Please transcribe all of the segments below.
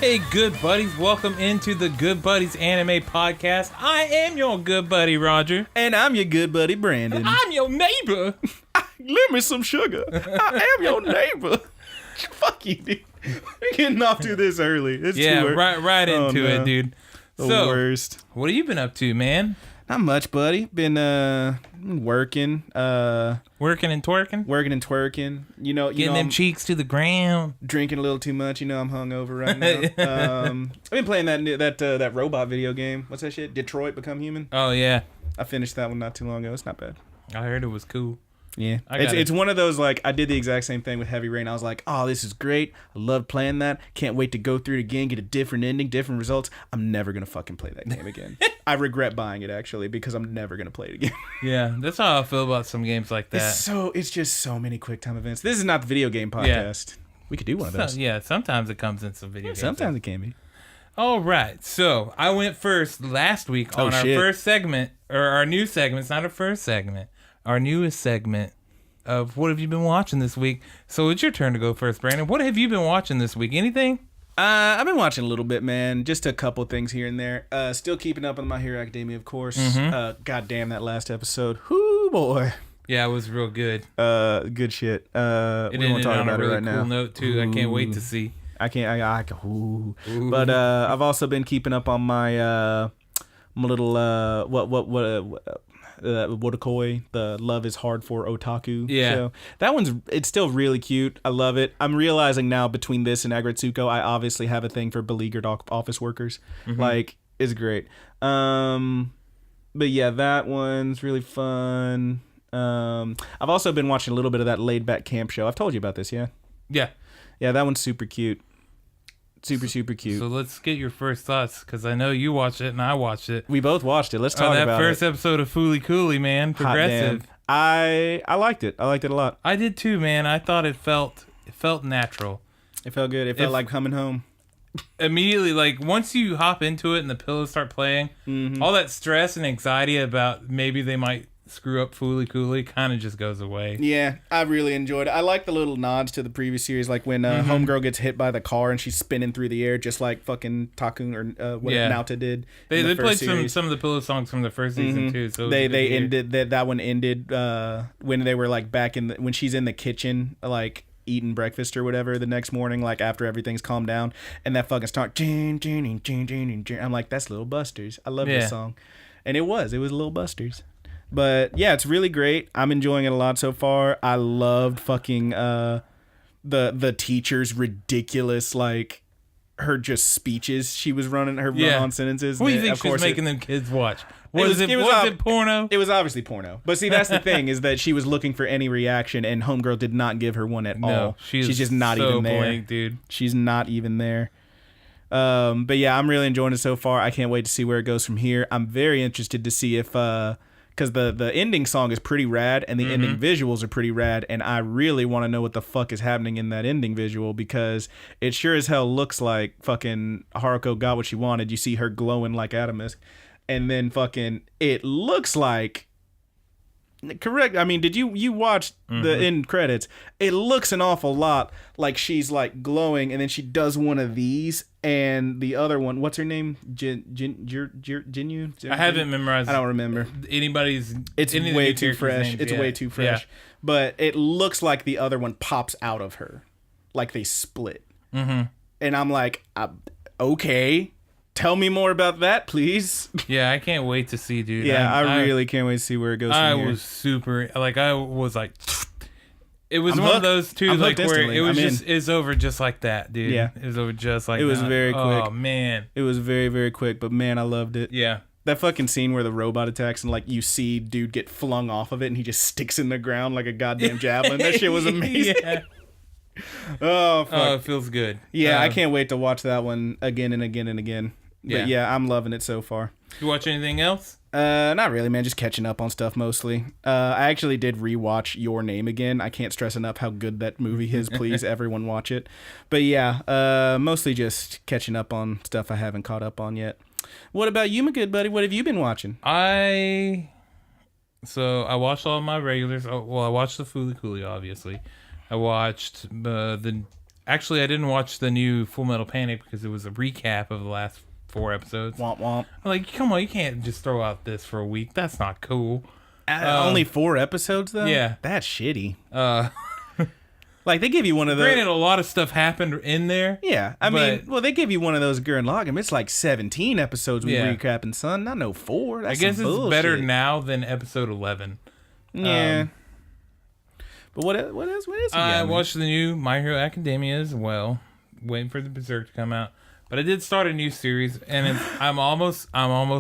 Hey, good buddies, welcome into the Good Buddies Anime Podcast. I am your good buddy, Roger. And I'm your good buddy, Brandon. I'm your neighbor. Lend me some sugar. I am your neighbor. Fuck you, dude. We're getting off to this early. It's right into it, dude. The worst. What have you been up to, man? Not much, buddy. Been working. Working and twerking? Working and twerking. Getting them cheeks to the ground. Drinking a little too much. I'm hungover right now. I've been playing that robot video game. What's that shit? Detroit Become Human? Oh, yeah. I finished that one not too long ago. It's not bad. I heard it was cool. Yeah, it's one of those, like, I did the exact same thing with Heavy Rain. I was like, oh, this is great. I love playing that. Can't wait to go through it again, get a different ending, different results. I'm never going to fucking play that game again. I regret buying it, actually, because I'm never going to play it again. Yeah, that's how I feel about some games like that. It's just so many QuickTime events. This is not the video game podcast. Yeah. We could do one of those. Yeah, sometimes it comes in some video games. Sometimes it can be. All right, so I went first last week on our first segment, or our new segment. It's not our first segment. Our newest segment of what have you been watching this week. So it's your turn to go first, Brandon. What have you been watching this week? Anything? I've been watching a little bit, man. Just a couple things here and there. Still keeping up on My Hero Academia, of course. Mm-hmm. God damn, that last episode. Whoo, boy. Yeah, it was real good. Good shit. We won't talk about it right now. Cool note too. Ooh. I can't wait to see. I can't. Ooh. But I've also been keeping up on my little Wotakoi, the Love is Hard for Otaku show. That it's still really cute. I love it. I'm realizing now between this and Aggretsuko, I obviously have a thing for beleaguered office workers. Mm-hmm. Like, it's great. But yeah, that one's really fun. I've also been watching a little bit of that laid back camp show. I've told you about this, yeah? Yeah. Yeah, that one's super cute. Super cute. So let's get your first thoughts, because I know you watched it and I watched it. We both watched it. Let's talk about it. That first episode of Fooly Cooley, man. Progressive. I liked it. I liked it a lot. I did too, man. I thought it felt natural. It felt good. It felt like coming home. Immediately, like, once you hop into it and the pillows start playing, all that stress and anxiety about maybe they might screw up Fooly Cooley kind of just goes away. Yeah, I really enjoyed it. I like the little nods to the previous series, like when Homegirl gets hit by the car and she's spinning through the air, just like fucking Takun or what Naota did. They played some of the pillow songs from the first season too. So they ended that one ended when they were like back in when she's in the kitchen, like eating breakfast or whatever the next morning, like after everything's calmed down, and that fucking start. I'm like, that's Little Busters. I love this song, and it was Little Busters. But yeah, it's really great. I'm enjoying it a lot so far. I loved fucking the teacher's ridiculous, like, her just speeches she was running, her run-on sentences. What do you think she was making them kids watch? Was it porno? It was obviously porno. But see, that's the thing, is that she was looking for any reaction, and Homegirl did not give her one at all. She's just not even there. Blank, dude. She's not even there. But yeah, I'm really enjoying it so far. I can't wait to see where it goes from here. I'm very interested to see if because the ending song is pretty rad and the ending visuals are pretty rad, and I really want to know what the fuck is happening in that ending visual, because it sure as hell looks like fucking Haruko got what she wanted. You see her glowing like Adamus, and then fucking it looks like, correct, I mean, did you watch the end credits? It looks an awful lot like she's like glowing, and then she does one of these, and the other one, what's her name? Jinyu? I haven't memorized. I don't remember. It's way too fresh. It's way too fresh. Yeah. But it looks like the other one pops out of her, like they split. Mm-hmm. And I'm like, okay. Tell me more about that, please. Yeah, I can't wait to see, dude. Yeah, I really can't wait to see where it goes from here. Was super, like, I was like, it was one of those two, like, where it was it's over just like that, dude. Yeah. It was over just like that. It was very quick. Oh, man. It was very, very quick, but man, I loved it. Yeah. That fucking scene where the robot attacks and, like, you see dude get flung off of it and he just sticks in the ground like a goddamn javelin. That shit was amazing. Yeah. Oh, fuck. Oh, it feels good. Yeah, I can't wait to watch that one again and again and again. But yeah, I'm loving it so far. You watch anything else? Not really, man. Just catching up on stuff mostly. I actually did rewatch Your Name again. I can't stress enough how good that movie is. Please, everyone watch it. But yeah, mostly just catching up on stuff I haven't caught up on yet. What about you, my good buddy? What have you been watching? I watched all my regulars. Oh, well, I watched the Fooly Cooley, obviously. I watched the Actually, I didn't watch the new Full Metal Panic because it was a recap of the last 4 episodes. Womp womp. I'm like, come on, you can't just throw out this for a week. That's not cool. Only 4 episodes though? Yeah. That's shitty. Like, they give you one of those. Granted, a lot of stuff happened in there. Yeah. I mean, well, they give you one of those Gurren Lagann. It's like 17 episodes we recapping, son. Not no 4. That's I guess it's bullshit. better now than episode 11. Yeah. But what else? I watched the new My Hero Academia as well. Waiting for the Berserk to come out. But I did start a new series, and I'm almost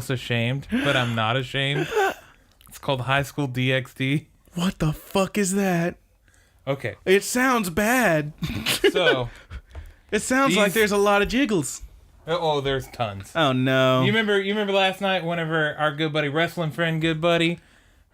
ashamed, but I'm not ashamed. It's called High School DxD. What the fuck is that? Okay. It sounds bad. So. It sounds like there's a lot of jiggles. Oh, there's tons. Oh, no. You remember last night whenever our good buddy, wrestling good buddy,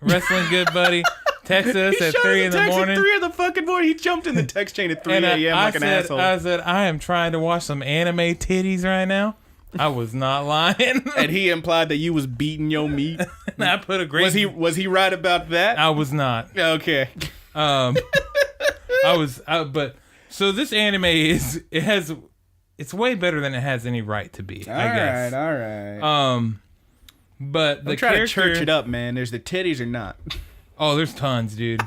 texted us at 3 in the morning. At 3 in the fucking morning. He jumped in the text chain at 3 a.m. like an asshole. I said, I am trying to watch some anime titties right now. I was not lying. And he implied that you was beating your meat. And I put a great... Was he right about that? I was not. Okay. But so this anime it's way better than it has any right to be. I guess. All right. But the try to church it up, man. There's the titties or not. Oh, there's tons, dude.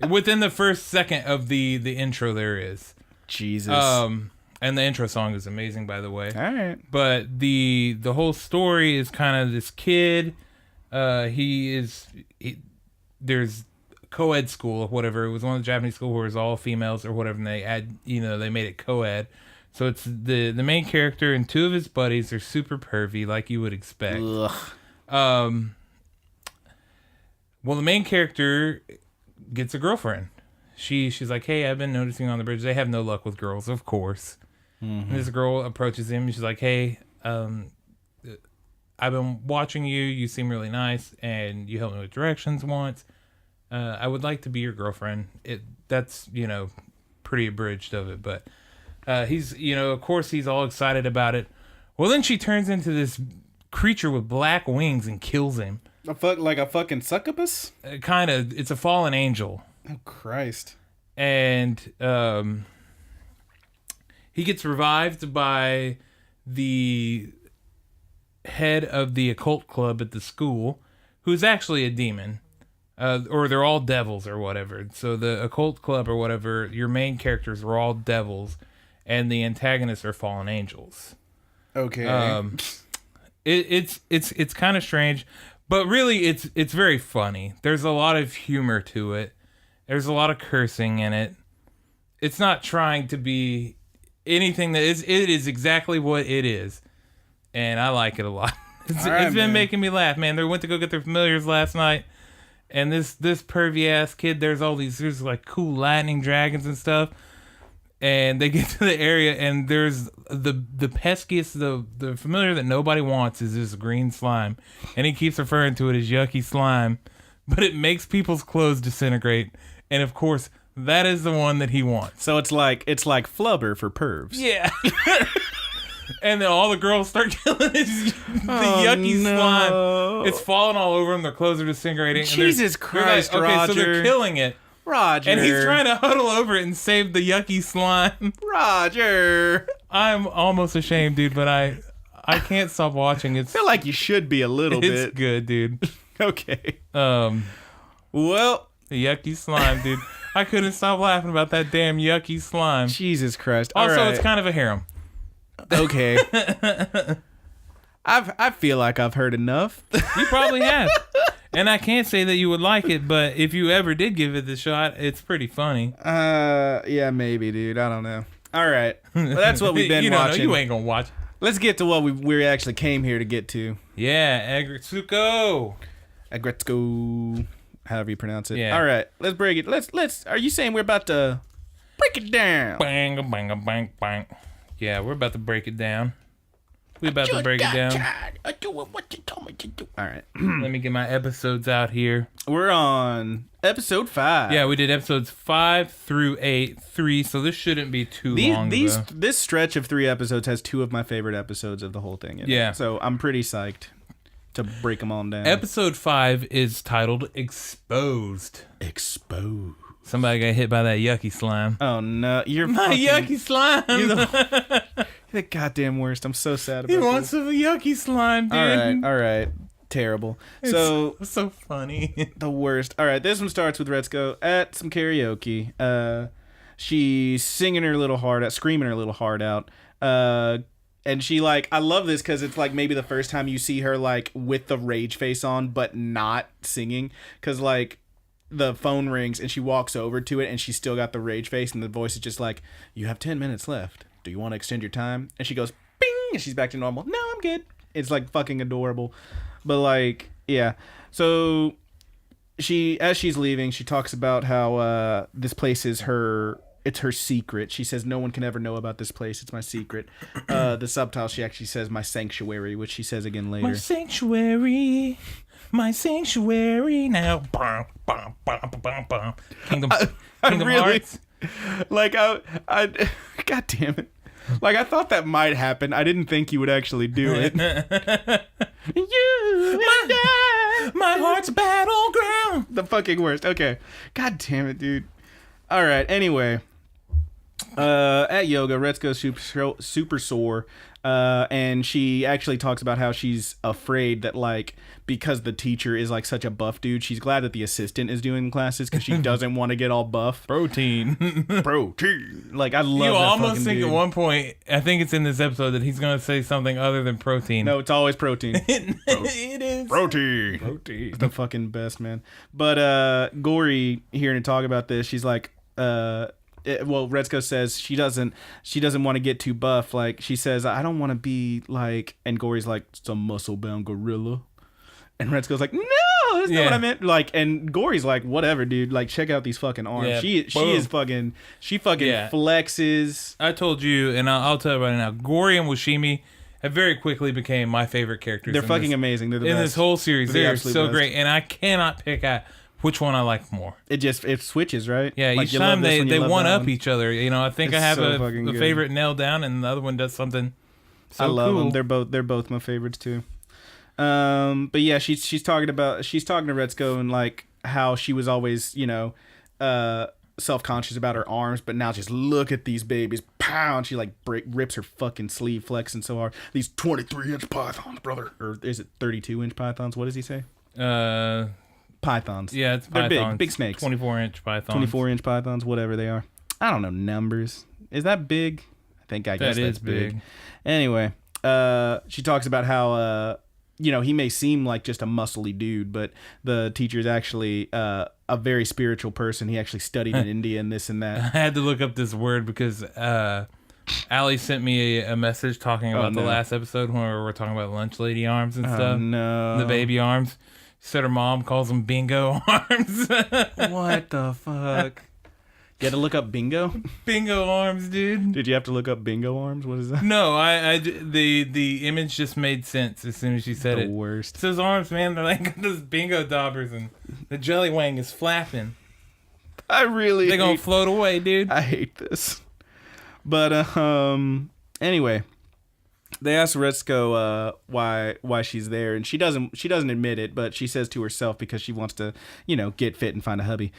Within the first second of the intro, there is. Jesus. And the intro song is amazing, by the way. All right. But the whole story is kind of this kid. There's co-ed school or whatever. It was one of the Japanese schools where it was all females or whatever, and they made it co-ed. So it's the main character and 2 of his buddies are super pervy, like you would expect. Ugh. Well, the main character gets a girlfriend. She's like, hey, I've been noticing on the bridge. They have no luck with girls, of course. Mm-hmm. And this girl approaches him. And she's like, hey, I've been watching you. You seem really nice, and you helped me with directions once. I would like to be your girlfriend. That's pretty abridged of it, but he's of course he's all excited about it. Well, then she turns into this creature with black wings and kills him. Like a fucking succubus? Kind of. It's a fallen angel. Oh, Christ. And he gets revived by the head of the occult club at the school, who's actually a demon. Or they're all devils or whatever. So the occult club or whatever, your main characters are all devils, and the antagonists are fallen angels. Okay. It's kind of strange, but really it's very funny. There's a lot of humor to it. There's a lot of cursing in it. It's not trying to be anything that is. It is exactly what it is, and I like it a lot. It's been making me laugh, man. They went to go get their familiars last night. And this pervy ass kid, there's like cool lightning dragons and stuff. And they get to the area, and there's the peskiest, the familiar that nobody wants is this green slime. And he keeps referring to it as yucky slime. But it makes people's clothes disintegrate. And of course, that is the one that he wants. So it's like flubber for pervs. Yeah. And then all the girls start killing the yucky slime. It's falling all over them. Their clothes are disintegrating. Jesus Christ, Roger. Roger. So they're killing it. Roger. And he's trying to huddle over it and save the yucky slime. Roger. I'm almost ashamed, dude, but I can't stop watching. I feel like you should be a little bit. It's good, dude. Okay. Well, the yucky slime, dude. I couldn't stop laughing about that damn yucky slime. Jesus Christ. Also, it's kind of a harem. Okay. I feel like I've heard enough. You probably have. And I can't say that you would like it, but if you ever did give it the shot, it's pretty funny. Yeah, maybe, dude. I don't know. All right. Well, that's what we've been watching. You ain't gonna watch. Let's get to what we actually came here to get to. Yeah, Aggretsuko. Aggretsuko. However you pronounce it. Yeah. All right. Let's break it. Let's. Are you saying we're about to break it down? Bang, bang, bang, bang. Yeah, we're about to break it down. We about to break it down. I'm doing what you told me to do. All right. Let me get my episodes out here. We're on episode 5. Yeah, we did episodes 5 through 8. 3, so this shouldn't be too long. This stretch of 3 episodes has 2 of my favorite episodes of the whole thing. Yeah. So I'm pretty psyched to break them all down. Episode 5 is titled Exposed. Exposed. Somebody got hit by that yucky slime. Oh no, you're my yucky slime. You're the goddamn worst. I'm so sad about this. He wants some yucky slime, dude. All right. Terrible. It's so funny. The worst. All right, this one starts with Retsuko at some karaoke. She's singing her little heart out, screaming her little heart out. And she I love this because it's maybe the first time you see her with the rage face on, but not singing. Because the phone rings and she walks over to it and she's still got the rage face and the voice is just you have 10 minutes left. Do you want to extend your time? And she goes, bing, and she's back to normal. No, I'm good. It's fucking adorable. But yeah. So as she's leaving, she talks about how this place is it's her secret. She says no one can ever know about this place. It's my secret. The subtitle, she actually says my sanctuary, which she says again later. My sanctuary now. Kingdom really, Hearts. God damn it. I thought that might happen. I didn't think you would actually do it. My heart's a battleground. The fucking worst. Okay. God damn it, dude. All right. Anyway, at yoga, Retsuko's super sore. And she actually talks about how she's afraid that because the teacher is such a buff dude, she's glad that the assistant is doing classes because she doesn't want to get all buff. Protein. I love you that almost think dude. at one point, I think it's in this episode, that he's going to say something other than protein. No, it's always protein. It is. Protein. It's the fucking best, man. But Gory, hearing her talk about this, she's Retsuko says she doesn't want to get too buff. She says, I don't want to be and Gory's some muscle-bound gorilla. And Retsuko's no, that's not what I meant. And Gory's whatever, dude. Check out these fucking arms. Yeah, she fucking flexes. I told you, and I'll tell you right now, Gory and Washimi have very quickly became my favorite characters. They're fucking amazing. They're the best. In this whole series. They're so best. Great. And I cannot pick out which one I like more. It switches, right? Yeah, each time they one up each other. I think I have a favorite nailed down, and the other one does something so I love cool. them. They're both my favorites too. But yeah, she's talking to Retsuko and how she was always self-conscious about her arms, but now just look at these babies. Pow! And she rips her fucking sleeve flexing so hard. These 23-inch pythons, brother, or is it 32-inch pythons? What does he say? Pythons. Yeah, it's pythons. They're big snakes. 24-inch pythons. 24-inch pythons, whatever they are. I don't know numbers. Is that big? I guess that's big. Anyway, she talks about how he may seem like just a muscly dude, but the teacher is actually a very spiritual person. He actually studied in India and this and that. I had to look up this word because Allie sent me a message talking about the last episode when we were talking about lunch lady arms and stuff. No. The baby arms. Said her mom calls them bingo arms. What the fuck? You had to look up bingo? Bingo arms, dude. Did you have to look up bingo arms? What is that? No, the image just made sense as soon as she said it. The worst. It's those arms, man. They're those bingo daubers, and the jelly wang is flapping. They're gonna float away, dude. I hate this. But anyway, they ask Retsuko why she's there, and she doesn't admit it, but she says to herself because she wants to get fit and find a hubby.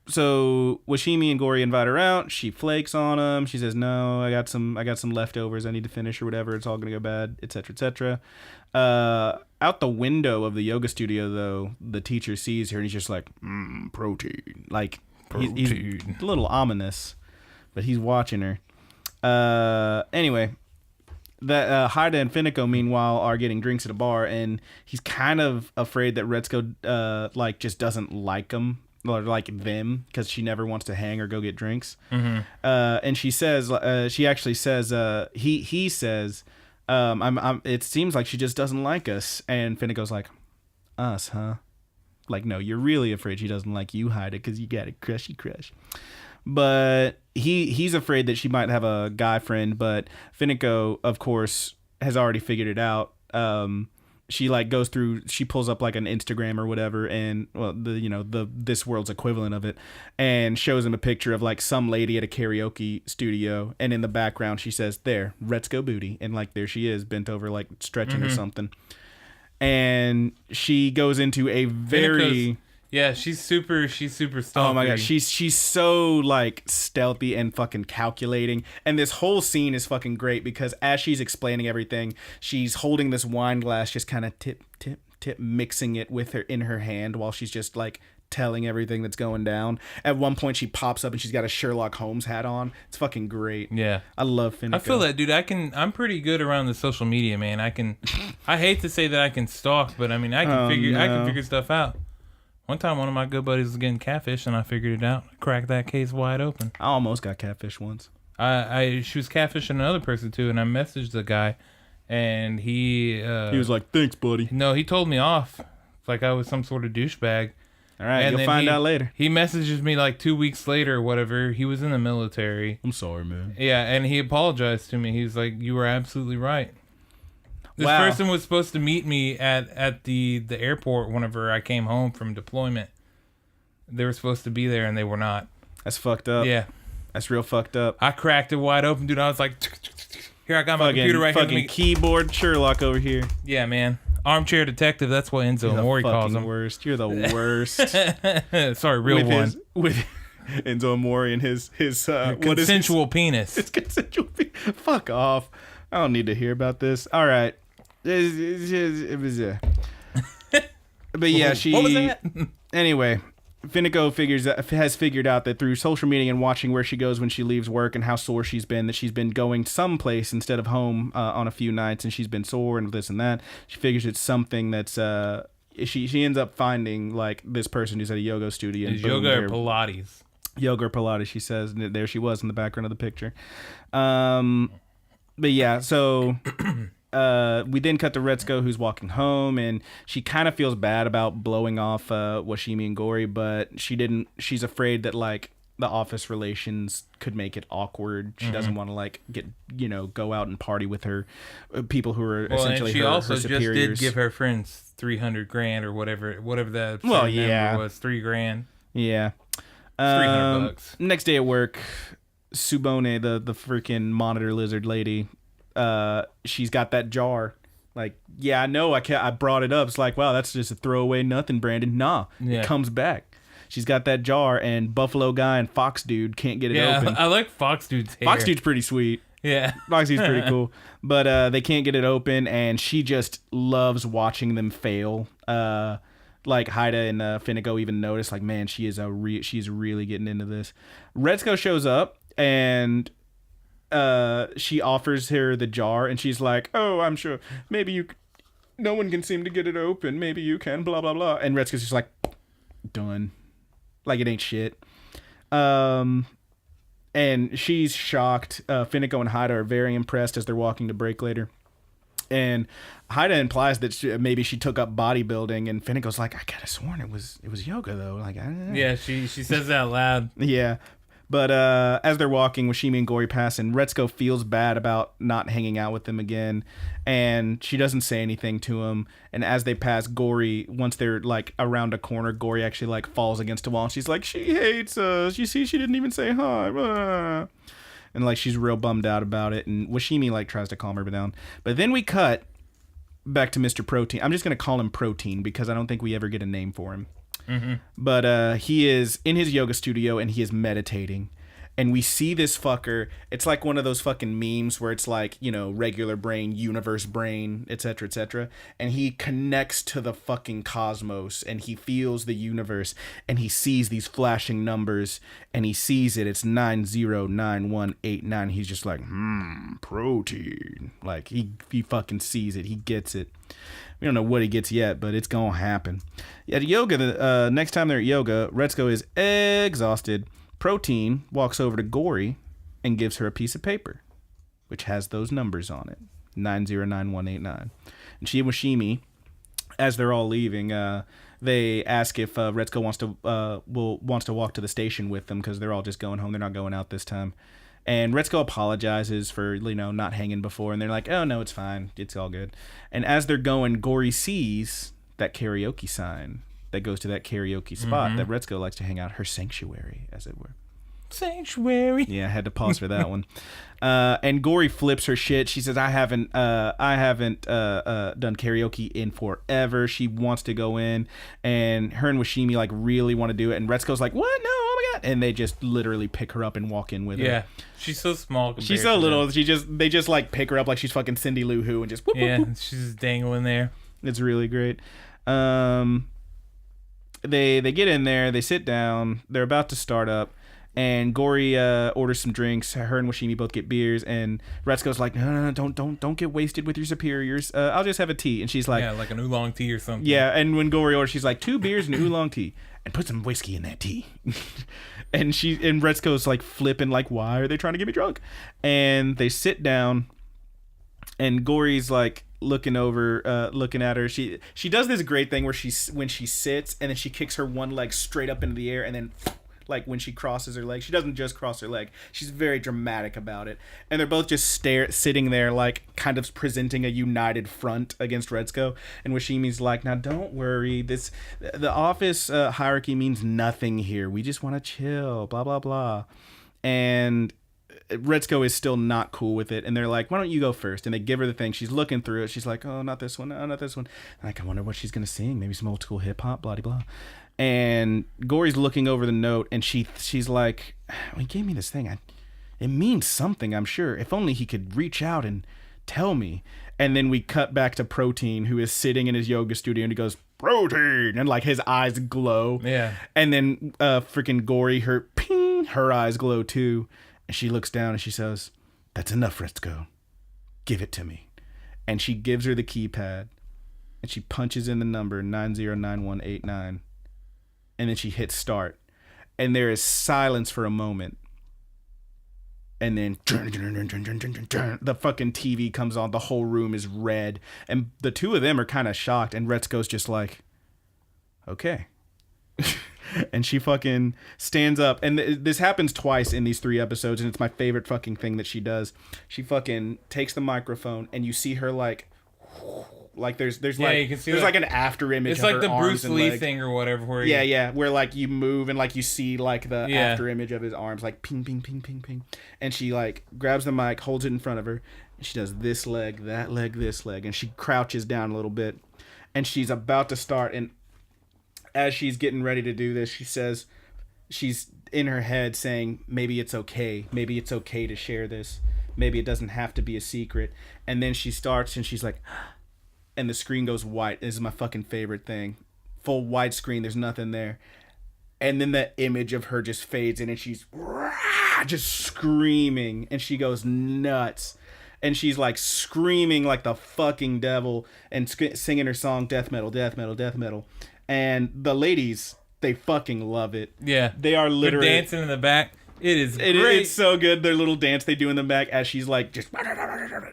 So Washimi and Gory invite her out. She flakes on them. She says, "No, I got some leftovers. I need to finish or whatever. It's all gonna go bad, etc., etc." Out the window of the yoga studio, though, the teacher sees her and he's just protein. He's a little ominous, but he's watching her. Anyway, that Haida and Fineko, meanwhile, are getting drinks at a bar, and he's kind of afraid that Retsuko just doesn't like him. Or them, because she never wants to hang or go get drinks. Mm-hmm. And she says, she actually says, he says, it seems like she just doesn't like us. And Fineko's like, us, huh? No, you're really afraid she doesn't like you, Haida, because you got a crushy crush. But he's afraid that she might have a guy friend, but Fineko, of course, has already figured it out. She goes through, she pulls up an Instagram or whatever, and this world's equivalent of it, and shows him a picture of some lady at a karaoke studio, and in the background she says, "There, Retsuko booty," and there she is bent over stretching or something, and she goes into a very Yeah, she's super stalkery. Oh my god, she's so like stealthy and fucking calculating. And this whole scene is fucking great because as she's explaining everything, she's holding this wine glass, just kind of tip, mixing it with her in her hand while she's just like telling everything that's going down. At one point, she pops up and she's got a Sherlock Holmes hat on. It's fucking great. Yeah, I love Finico. I feel that, dude. I'm pretty good around the social media, man. I hate to say that I can stalk, but I mean, I can figure stuff out. One time, one of my good buddies was getting catfish, and I figured it out. Cracked that case wide open. I almost got catfish once. She was catfishing another person too, and I messaged the guy, and he was like, "Thanks, buddy." No, he told me off, like I was some sort of douchebag. All right, and you'll find out later. He messages me like 2 weeks later or whatever. He was in the military. I'm sorry, man. Yeah, and he apologized to me. He's like, "You were absolutely right." This person was supposed to meet me at the airport whenever I came home from deployment. They were supposed to be there, and they were not. That's fucked up. Yeah. That's real fucked up. I cracked it wide open, dude. I was like, here, I got my computer right here. Fucking keyboard Sherlock over here. Yeah, man. Armchair detective, that's what Enzo Mori calls him. You're the worst. Sorry, real one. With Enzo Mori and his consensual penis. It's consensual penis. Fuck off. I don't need to hear about this. All right. It was but yeah, what was that? Anyway, Finico has figured out that through social media and watching where she goes when she leaves work and how sore she's been, that she's been going someplace instead of home on a few nights, and she's been sore and this and that. She figures it's something that's she ends up finding like this person who's at a yoga studio. Is yoga or Pilates? Yoga or Pilates, she says. And there she was in the background of the picture. But yeah, so we then cut to Retsuko, who's walking home, and she kind of feels bad about blowing off Washimi and Gori, but she's afraid that like the office relations could make it awkward. She doesn't want to like go out and party with her people who are essentially her superiors. She also just did give her friends $300,000 or whatever that number was, $3,000. Yeah. $300. Next day at work, Subone, the freaking monitor lizard lady, she's got that jar. Like, yeah, I know. I brought it up. It's like, wow, that's just a throwaway nothing, Brandon. Nah, it comes back. She's got that jar, and Buffalo Guy and Fox Dude can't get it open. I like Fox Dude's hair. Fox Dude's pretty sweet. Yeah. Fox Dude's pretty cool. But they can't get it open, and she just loves watching them fail. Like Haida and Finico even notice, like, man, she's really getting into this. Retsuko shows up, and she offers her the jar, and she's like, oh, I'm sure maybe no one can seem to get it open, maybe you can, blah blah blah. And Retsuko's just like, done, like it ain't shit. And she's shocked. Finico and Haida are very impressed as they're walking to break later, and Haida implies that maybe she took up bodybuilding, and Finico's like, I could have sworn it was yoga though. Like, yeah, she says that loud. Yeah. But as they're walking, Washimi and Gori pass, and Retsuko feels bad about not hanging out with them again, and she doesn't say anything to him. And as they pass Gori, once they're like around a corner, Gori actually like falls against a wall, and she's like, she hates us. You see, she didn't even say hi. And like she's real bummed out about it, and Washimi like tries to calm her down. But then we cut back to Mr. Protein. I'm just gonna call him Protein because I don't think we ever get a name for him. Mm-hmm. But he is in his yoga studio and he is meditating, and we see this fucker. It's like one of those fucking memes where it's like, regular brain, universe brain, etc., and he connects to the fucking cosmos, and he feels the universe, and he sees these flashing numbers, and he sees it. It's 909189. He's just like, protein. Like he fucking sees it. He gets it. We don't know what he gets yet, but it's gonna happen. At yoga, next time they're at yoga, Retsuko is exhausted. Protein walks over to Gori and gives her a piece of paper, which has those numbers on it, 909189. And she and Washimi, as they're all leaving, they ask if Retsuko wants to walk to the station with them because they're all just going home. They're not going out this time. And Retsuko apologizes for, not hanging before. And they're like, oh, no, it's fine. It's all good. And as they're going, Gori sees that karaoke sign that goes to that karaoke spot that Retsuko likes to hang out, her sanctuary, as it were. Sanctuary. Yeah, I had to pause for that one. And Gory flips her shit. She says, I haven't done karaoke in forever. She wants to go in, and her and Washimi like really want to do it. And Retsuko's like, what? No, oh my god! And they just literally pick her up and walk in with her. Yeah, she's so small. She's so little. They just like pick her up like she's fucking Cindy Lou Who and just whoop, yeah, whoop, whoop. She's just dangling there. It's really great. They get in there. They sit down. They're about to start up. And Gory orders some drinks. Her and Washimi both get beers, and Retsuko's like, no, don't get wasted with your superiors. I'll just have a tea. And she's like, yeah, like an oolong tea or something. Yeah, and when Gory orders, she's like, 2 beers and oolong tea, and put some whiskey in that tea. and Retsuko's like flipping, like, why are they trying to get me drunk? And they sit down, and Gory's like looking at her. She does this great thing where when she sits, and then she kicks her one leg straight up into the air, and then. Like when she crosses her leg, she doesn't just cross her leg. She's very dramatic about it, and they're both just sitting there, like kind of presenting a united front against Retsuko. And Washimi's like, "Now don't worry. The office hierarchy means nothing here. We just want to chill. Blah blah blah." And Retsuko is still not cool with it, and they're like, "Why don't you go first?" And they give her the thing. She's looking through it. She's like, "Oh, not this one. Oh, not this one." Like, I wonder what she's gonna sing. Maybe some old school hip hop. Blah blah blah. And Gory's looking over the note, and she's like, he gave me this thing. It means something, I'm sure. If only he could reach out and tell me. And then we cut back to Protein, who is sitting in his yoga studio, and he goes, Protein! And like his eyes glow. Yeah. And then freaking Gory, her eyes glow too. And she looks down and she says, that's enough, Retsuko. Give it to me. And she gives her the keypad, and she punches in the number 909189. And then she hits start. And there is silence for a moment. And then the fucking TV comes on. The whole room is red. And the two of them are kind of shocked. And Retsuko's just like, okay. And she fucking stands up. And this happens twice in these 3 episodes. And it's my favorite fucking thing that she does. She fucking takes the microphone. And you see her like there's you can see like an after image. It's of like her the arms Bruce and Lee legs. thing or whatever. Where like you move and like you see like the after image of his arms, like ping, ping, ping, ping, ping. And she like grabs the mic, holds it in front of her, and she does this leg, that leg, this leg, and she crouches down a little bit, and she's about to start. And as she's getting ready to do this, she says, she's in her head saying, maybe it's okay to share this, maybe it doesn't have to be a secret. And then she starts, and she's like. And the screen goes white. This is my fucking favorite thing. Full white screen. There's nothing there. And then the image of her just fades in, and she's just screaming. And she goes nuts. And she's like screaming like the fucking devil and singing her song, Death Metal, Death Metal, Death Metal. And the ladies, they fucking love it. Yeah. They are literally They're dancing in the back. It is great. It's so good. Their little dance they do in the back as she's like just.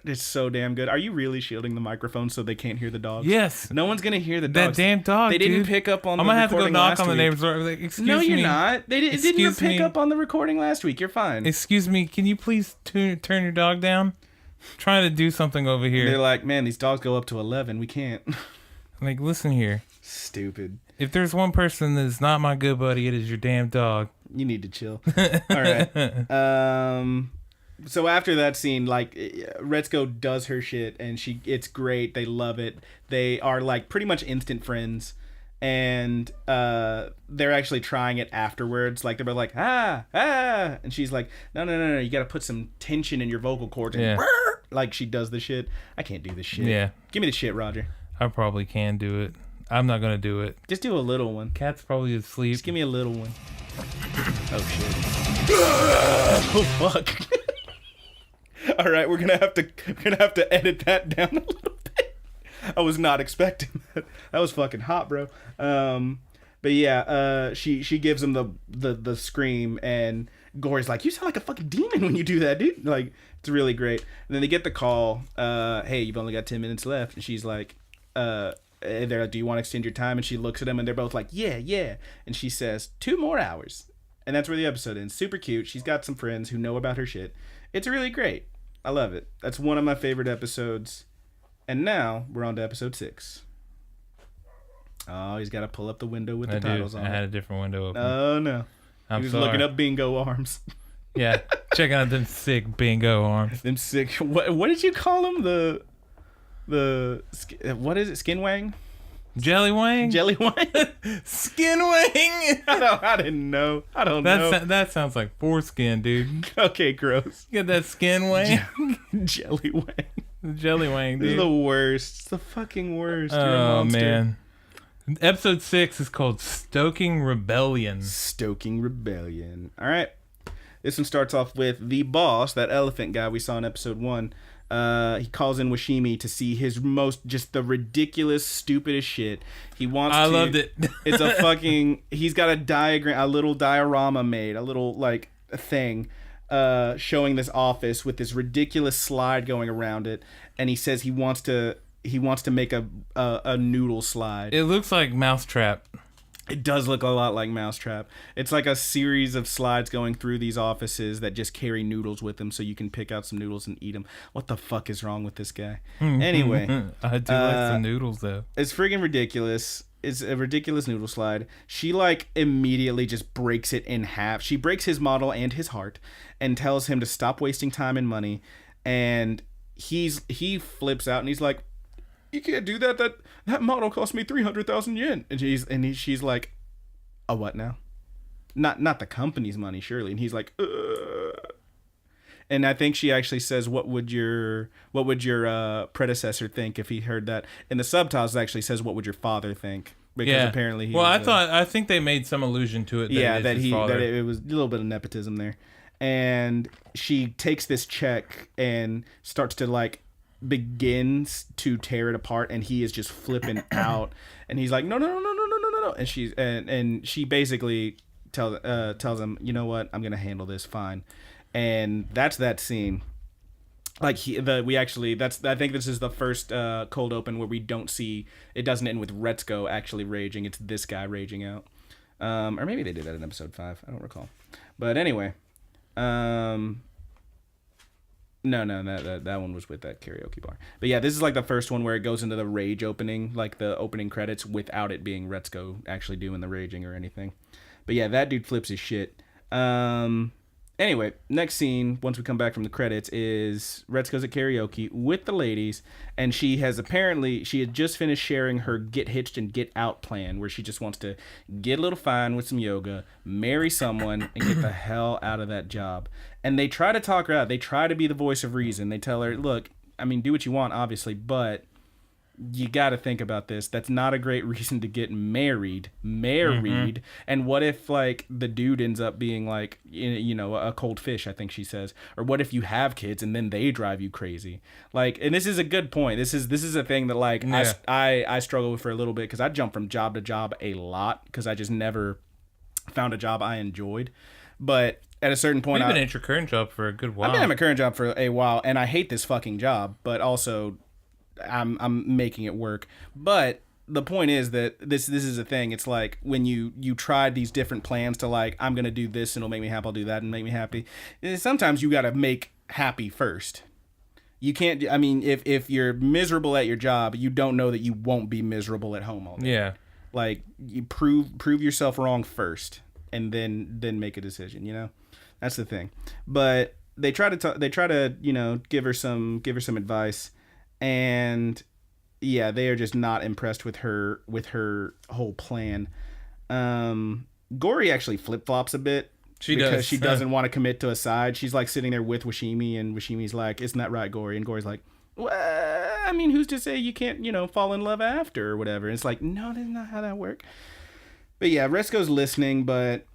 It's so damn good. Are you really shielding the microphone so they can't hear the dogs? Yes. No one's gonna hear the dogs. That damn dog. They didn't dude. pick up on. I'm the gonna have to go knock on the week. neighbor's door. Like, excuse no, me. you're not. They didn't pick up on the recording last week. You're fine. Excuse me. Can you please turn your dog down? I'm trying to do something over here. They're like, man, these dogs go up to 11. We can't. Like, listen here. Stupid. If there's one person that's not my good buddy, it is your damn dog. You need to chill. All right. So after that scene, like Retsuko does her shit, and it's great. They love it. They are like pretty much instant friends, and they're actually trying it afterwards. Like they're both like and she's like, no, you got to put some tension in your vocal cords. And like she does the shit. I can't do this shit. Yeah. Give me the shit, Roger. I probably can do it. I'm not gonna do it. Just do a little one. Cat's probably asleep. Just give me a little one. Oh shit. Oh fuck. All right, we're gonna have to edit that down a little bit. I was not expecting that. That was fucking hot, bro. But yeah, she gives him the scream, and Gory's like, "You sound like a fucking demon when you do that, dude." Like, it's really great. And then they get the call. Hey, you've only got 10 minutes left, and she's like, they're like, do you want to extend your time? And she looks at him, and they're both like, yeah. And she says, 2 more hours. And that's where the episode ends. Super cute. She's got some friends who know about her shit. It's really great. I love it. That's one of my favorite episodes. And now we're on to episode 6. Oh, he's got to pull up the window with the titles on. I had a different window open. Oh, no. He was looking up bingo arms. Yeah, checking out them sick bingo arms. Them sick. What did you call them? What is it? Skin wang? Jelly wang? Jelly wang? Skin wang? I didn't know. I don't know. That sounds like foreskin, dude. Okay, gross. You got that skin wang? Jelly wang. Jelly wang, dude. This is the worst. It's the fucking worst. Oh, man. Episode 6 is called Stoking Rebellion. Stoking Rebellion. All right. This one starts off with the boss, that elephant guy we saw in episode 1. He calls in Washimi to see his just the ridiculous, stupidest shit. He wants I loved it. It's a fucking, he's got a little diorama made, a little, like, a thing, showing this office with this ridiculous slide going around it. And he says he wants to make a noodle slide. It looks like Mousetrap. It does look a lot like Mousetrap. It's like a series of slides going through these offices that just carry noodles with them so you can pick out some noodles and eat them. What the fuck is wrong with this guy? Anyway. I do like some noodles, though. It's friggin' ridiculous. It's a ridiculous noodle slide. She, like, immediately just breaks it in half. She breaks his model and his heart and tells him to stop wasting time and money. And he flips out and he's like, you can't do that. That model cost me 300,000 yen. And she's like, a what now? Not the company's money, surely. And he's like, ugh. And I think she actually says, what would your predecessor think if he heard that? And the subtitles actually says, what would your father think? Because apparently he I think they made some allusion to it. That it was a little bit of nepotism there. And she takes this check and starts to, like, begins to tear it apart, and he is just flipping out, and he's like, no, and she basically tells him, you know what, I'm gonna handle this fine. And that's that scene. Like, I think this is the first cold open where we don't see, it doesn't end with Retsuko actually raging. It's this guy raging out, or maybe they did that in episode 5. I don't recall, but anyway. No, that one was with that karaoke bar. But yeah, this is like the first one where it goes into the rage opening, like the opening credits, without it being Retsuko actually doing the raging or anything. But yeah, that dude flips his shit. Anyway, next scene, once we come back from the credits, is Retsuko's at karaoke with the ladies, and she had just finished sharing her get hitched and get out plan, where she just wants to get a little fine with some yoga, marry someone, and get the hell out of that job. And they try to talk her out. They try to be the voice of reason. They tell her, look, I mean, do what you want, obviously, but you got to think about this. That's not a great reason to get married. Mm-hmm. And what if, like, the dude ends up being, like, you know, a cold fish, I think she says. Or what if you have kids and then they drive you crazy? Like, and this is a good point. This is a thing that, like, yeah. I struggle with for a little bit, because I jump from job to job a lot, because I just never found a job I enjoyed. But at a certain point, you've been at your current job for a good while. I've been at my current job for a while, and I hate this fucking job, but also I'm making it work. But the point is that this is a thing. It's like when you try these different plans to, like, I'm gonna do this and it'll make me happy, I'll do that and make me happy. Sometimes you gotta make happy first. You can't. I mean, if you're miserable at your job, you don't know that you won't be miserable at home all day. Yeah. Like, you prove yourself wrong first, and then make a decision. You know, that's the thing. But they try to you know, give her some advice. And yeah, they are just not impressed with her whole plan. Gory actually flip-flops a bit. She doesn't want to commit to a side. She's like sitting there with Washimi, and Washimi's like, isn't that right, Gory? And Gory's like, well, I mean, who's to say you can't, you know, fall in love after or whatever. And it's like, no, that's not how that works. But yeah, Retsuko's listening, but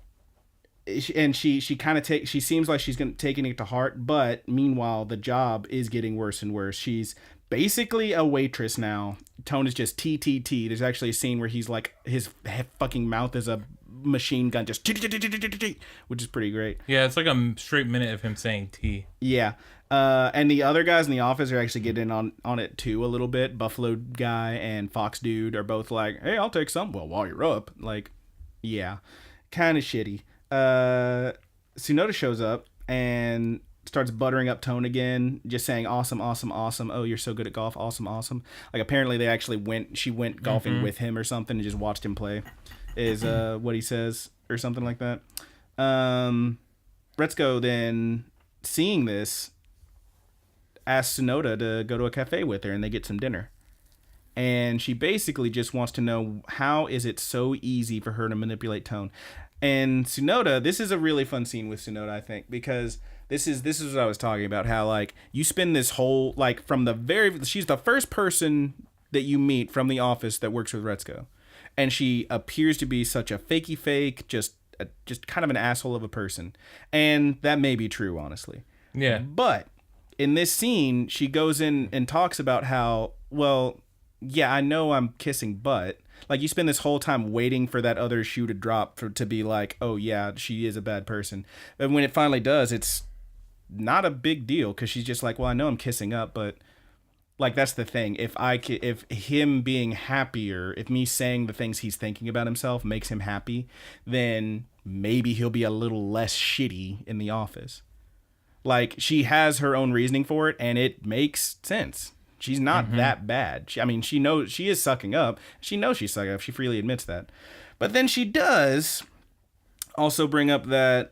she kind of she seems like she's taking it to heart, but meanwhile the job is getting worse and worse. She's basically a waitress now. Tone is just TTT. There's actually a scene where he's like, his fucking mouth is a machine gun, just which is pretty great. Yeah, it's like a straight minute of him saying T. Yeah. And the other guys in the office are actually getting on it too a little bit. Buffalo guy and Fox dude are both like, hey, I'll take some. Well, while you're up. Like, yeah, kind of shitty. Tsunoda shows up and starts buttering up Tone again, just saying awesome, awesome, awesome. Oh, you're so good at golf. Awesome, awesome. Like, apparently they actually she went golfing with him or something and just watched him play, is what he says, or something like that. Retsuko then, seeing this, asks Tsunoda to go to a cafe with her and they get some dinner. And she basically just wants to know, how is it so easy for her to manipulate Tone? And Tsunoda, this is a really fun scene with Tsunoda, I think, because this is what I was talking about, how like you spend this whole, like, from the she's the first person that you meet from the office that works with Retsuko. And she appears to be such a fakey fake, just kind of an asshole of a person. And that may be true, honestly. Yeah. But in this scene, she goes in and talks about how, well, yeah, I know I'm kissing butt. Like, you spend this whole time waiting for that other shoe to drop to be like, oh, yeah, she is a bad person. And when it finally does, it's not a big deal because she's just like, well, I know I'm kissing up, but, like, that's the thing. If him being happier, if me saying the things he's thinking about himself makes him happy, then maybe he'll be a little less shitty in the office. Like, she has her own reasoning for it, and it makes sense. She's not that bad. She knows she is sucking up. She knows she's sucking up. She freely admits that. But then she does also bring up that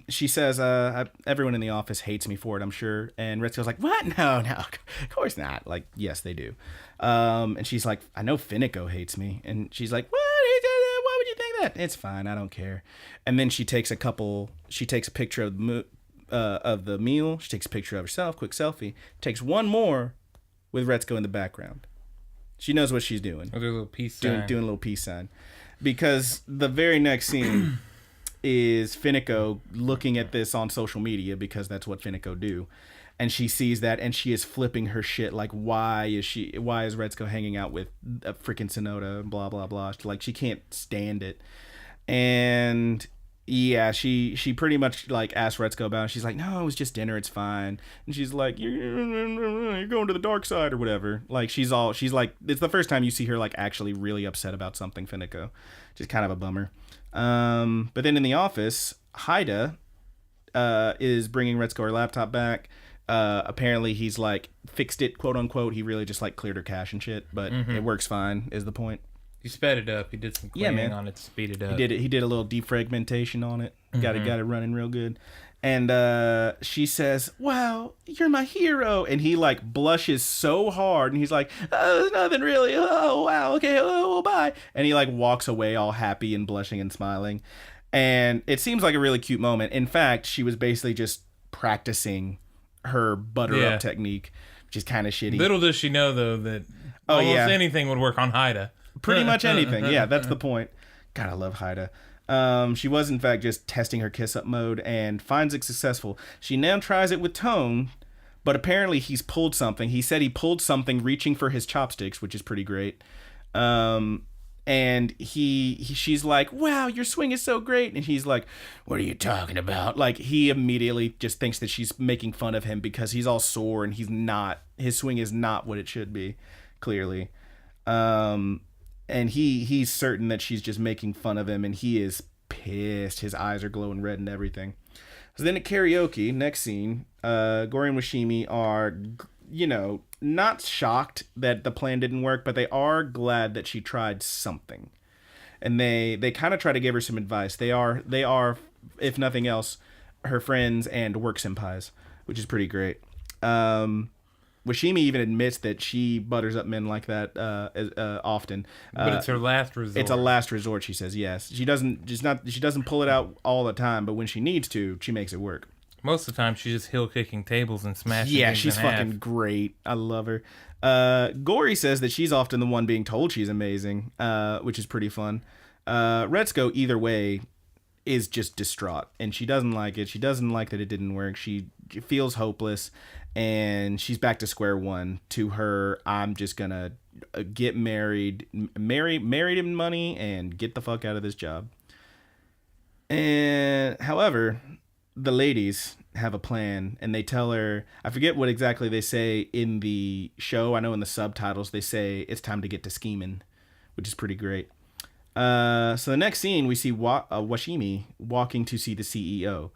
she says, everyone in the office hates me for it, I'm sure. And Retsuko's like, what? No, of course not. Like, yes, they do. And she's like, I know Fineko hates me. And she's like, what? Why would you think that? It's fine. I don't care. And then she takes a picture of the meal. She takes a picture of herself, quick selfie. Takes one more with Retsuko in the background. She knows what she's doing. With a little peace sign. Doing a little peace sign. Because the very next scene is Fineko looking at this on social media, because that's what Fineko do. And she sees that and she is flipping her shit. Like, why is Retsuko hanging out with a freaking Tsunoda? Blah, blah, blah. Like, she can't stand it. And yeah, she pretty much like asked Retsuko about it. She's like, no, it was just dinner, it's fine. And she's like, you're going to the dark side or whatever. Like, she's like, it's the first time you see her like actually really upset about something, Fineko. Just kind of a bummer. But then in the office, Haida is bringing Retsuko her laptop back. Apparently he's like fixed it, quote unquote. He really just like cleared her cache and shit, but it works fine is the point. He sped it up. He did some cleaning on it to speed it up. He did a little defragmentation on it. Got it running real good. And she says, wow, you're my hero. And he like blushes so hard. And he's like, oh, nothing really. Oh, wow. Okay. Oh, bye. And he like walks away all happy and blushing and smiling. And it seems like a really cute moment. In fact, she was basically just practicing her butter up technique, which is kind of shitty. Little does she know, though, that almost anything would work on Haida. Pretty much anything. Yeah, that's the point. God, I love Haida. She was, in fact, just testing her kiss-up mode and finds it successful. She now tries it with Tone, but apparently he's pulled something. He said he pulled something reaching for his chopsticks, which is pretty great. And she's like, wow, your swing is so great. And he's like, what are you talking about? Like, he immediately just thinks that she's making fun of him because he's all sore and his swing is not what it should be, clearly. And he's certain that she's just making fun of him, and he is pissed. His eyes are glowing red and everything. So then at karaoke, next scene, Gori and Washimi are, not shocked that the plan didn't work, but they are glad that she tried something. And they kind of try to give her some advice. They are, if nothing else, her friends and work senpais, which is pretty great. Washimi even admits that she butters up men like that often. But it's her last resort. It's a last resort, she says, yes. She doesn't pull it out all the time, but when she needs to, she makes it work. Most of the time, she's just hill-kicking tables and smashing things Yeah, she's fucking great. I love her. Gori says that she's often the one being told she's amazing, which is pretty fun. Retsuko, either way, is just distraught, and she doesn't like it. She doesn't like that it didn't work. She feels hopeless, and she's back to square one. To her, I'm just gonna get married in money, and get the fuck out of this job. And however, the ladies have a plan, and they tell her, I forget what exactly they say in the show. I know in the subtitles they say it's time to get to scheming, which is pretty great. So the next scene, we see Washimi walking to see the CEO,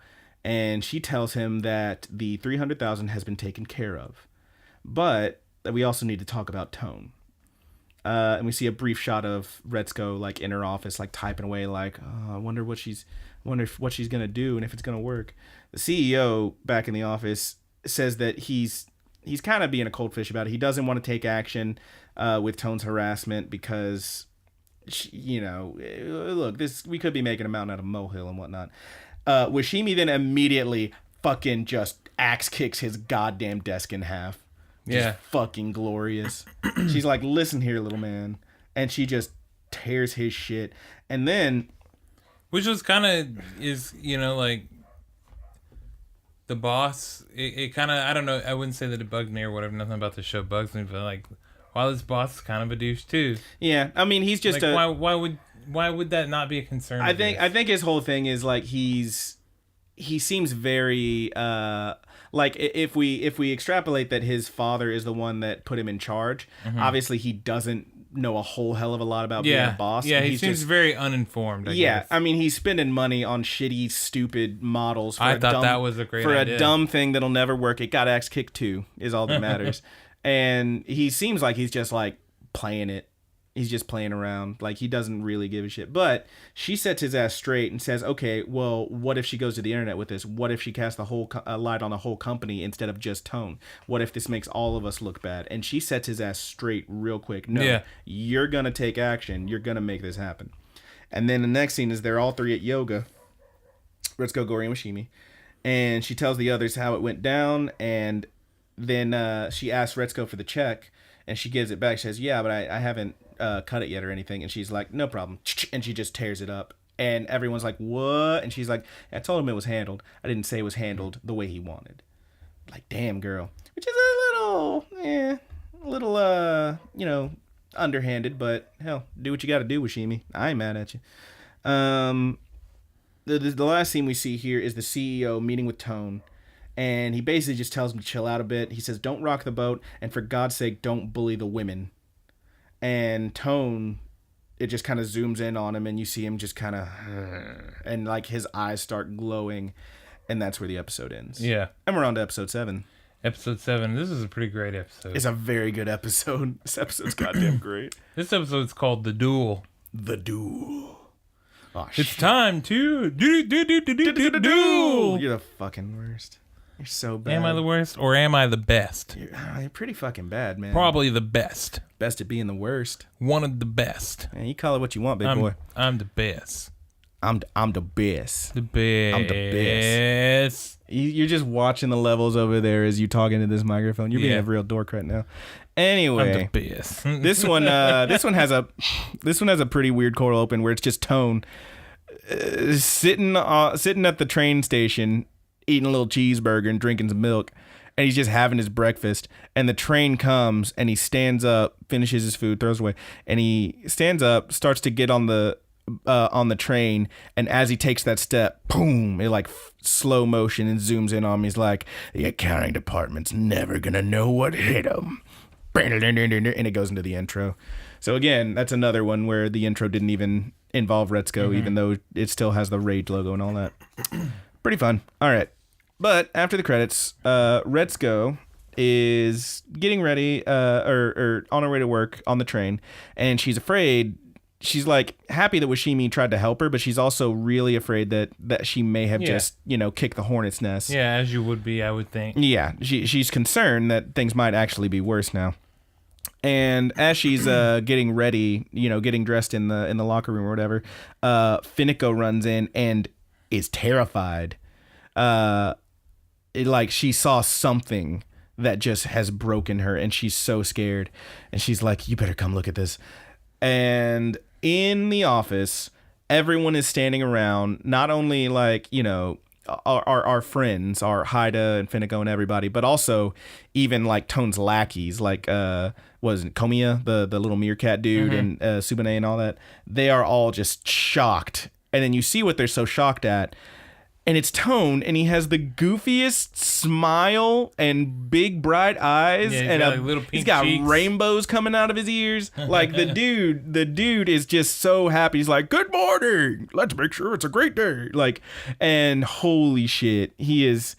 and she tells him that the 300,000 has been taken care of, but that we also need to talk about Tone. And we see a brief shot of Retsuko like in her office, like typing away, like, oh, I wonder what she's Wonder what she's gonna do and if it's gonna work. The CEO back in the office says that he's kind of being a cold fish about it. He doesn't want to take action with Tone's harassment because, look, we could be making a mountain out of a molehill and whatnot. Washimi then immediately fucking just axe kicks his goddamn desk in half. Just fucking glorious. She's like, listen here, little man. And she just tears his shit. And then... Which was kind of, like... The boss, it kind of, I don't know, I wouldn't say that it bugged me or whatever. Nothing about the show bugs me, but like, while this boss is kind of a douche too. Yeah, I mean, he's just like, why would that not be a concern? I think his whole thing is like he seems very like if we extrapolate that his father is the one that put him in charge. Obviously, he doesn't know a whole hell of a lot about being a boss. Yeah, he seems very uninformed. I guess. I mean, he's spending money on shitty, stupid models. I thought that was a great idea. For a dumb thing that'll never work. It got axe kicked too, is all that matters. And he seems like he's just like playing it. He's just playing around. Like, he doesn't really give a shit. But she sets his ass straight and says, okay, well, what if she goes to the internet with this? What if she casts the whole light on the whole company instead of just Tone? What if this makes all of us look bad? And she sets his ass straight real quick. No, you're going to take action. You're going to make this happen. And then the next scene is they're all three at yoga. Retsuko, Gori, and Washimi. And she tells the others how it went down. And then she asks Retsuko for the check. And she gives it back. She says, yeah, but I haven't cut it yet or anything. And she's like, no problem. And she just tears it up. And everyone's like, what? And she's like, I told him it was handled. I didn't say it was handled the way he wanted. Like, damn, girl. Which is a little, underhanded. But, hell, do what you got to do, Washimi. I ain't mad at you. The last scene we see here is the CEO meeting with Tone. And he basically just tells him to chill out a bit. He says, don't rock the boat. And for God's sake, don't bully the women. And Tone, it just kind of zooms in on him. And you see him just kind of... And like his eyes start glowing. And that's where the episode ends. Yeah. And we're on to episode 7. Episode 7. This is a pretty great episode. It's a very good episode. This episode's goddamn great. This episode's called The Duel. The Duel. Oh, it's time to duel. You're the fucking worst. You're so bad. Am I the worst or am I the best? You're pretty fucking bad, man. Probably the best. Best at being the worst. One of the best. Man, you call it what you want, big boy. I'm the best. I'm the best. The best. I'm the best. You're just watching the levels over there as you talk into this microphone. You're being a real dork right now. Anyway, I'm the best. this one has a pretty weird cold open where it's just Tone sitting at the train station, eating a little cheeseburger and drinking some milk, and he's just having his breakfast. And the train comes, and he stands up, finishes his food, throws away, and he stands up, starts to get on the train, and as he takes that step, boom, it like slow motion and zooms in on him. He's like, the accounting department's never gonna know what hit him. And it goes into the intro. So again, that's another one where the intro didn't even involve Retsuko, even though it still has the Rage logo and all that. Pretty fun. All right. But after the credits, Retsuko is getting ready or on her way to work on the train, and she's afraid. She's like happy that Washimi tried to help her, but she's also really afraid that she may have just, kicked the hornet's nest. Yeah, as you would be, I would think. Yeah, she's concerned that things might actually be worse now. And as she's getting ready, getting dressed in the locker room or whatever, Fineko runs in and is terrified. She saw something that just has broken her, and she's so scared. And she's like, "You better come look at this." And in the office, everyone is standing around, not only our friends, our Haida and Fineko and everybody, but also even like Tone's lackeys, like was it Komiya, the little meerkat dude, and Subane and all that. They are all just shocked. And then you see what they're so shocked at. And it's Tone, and he has the goofiest smile and big bright eyes, and he's got cheeks. Rainbows coming out of his ears. Like the dude is just so happy. He's like, "Good morning. Let's make sure it's a great day." Like, and holy shit, he is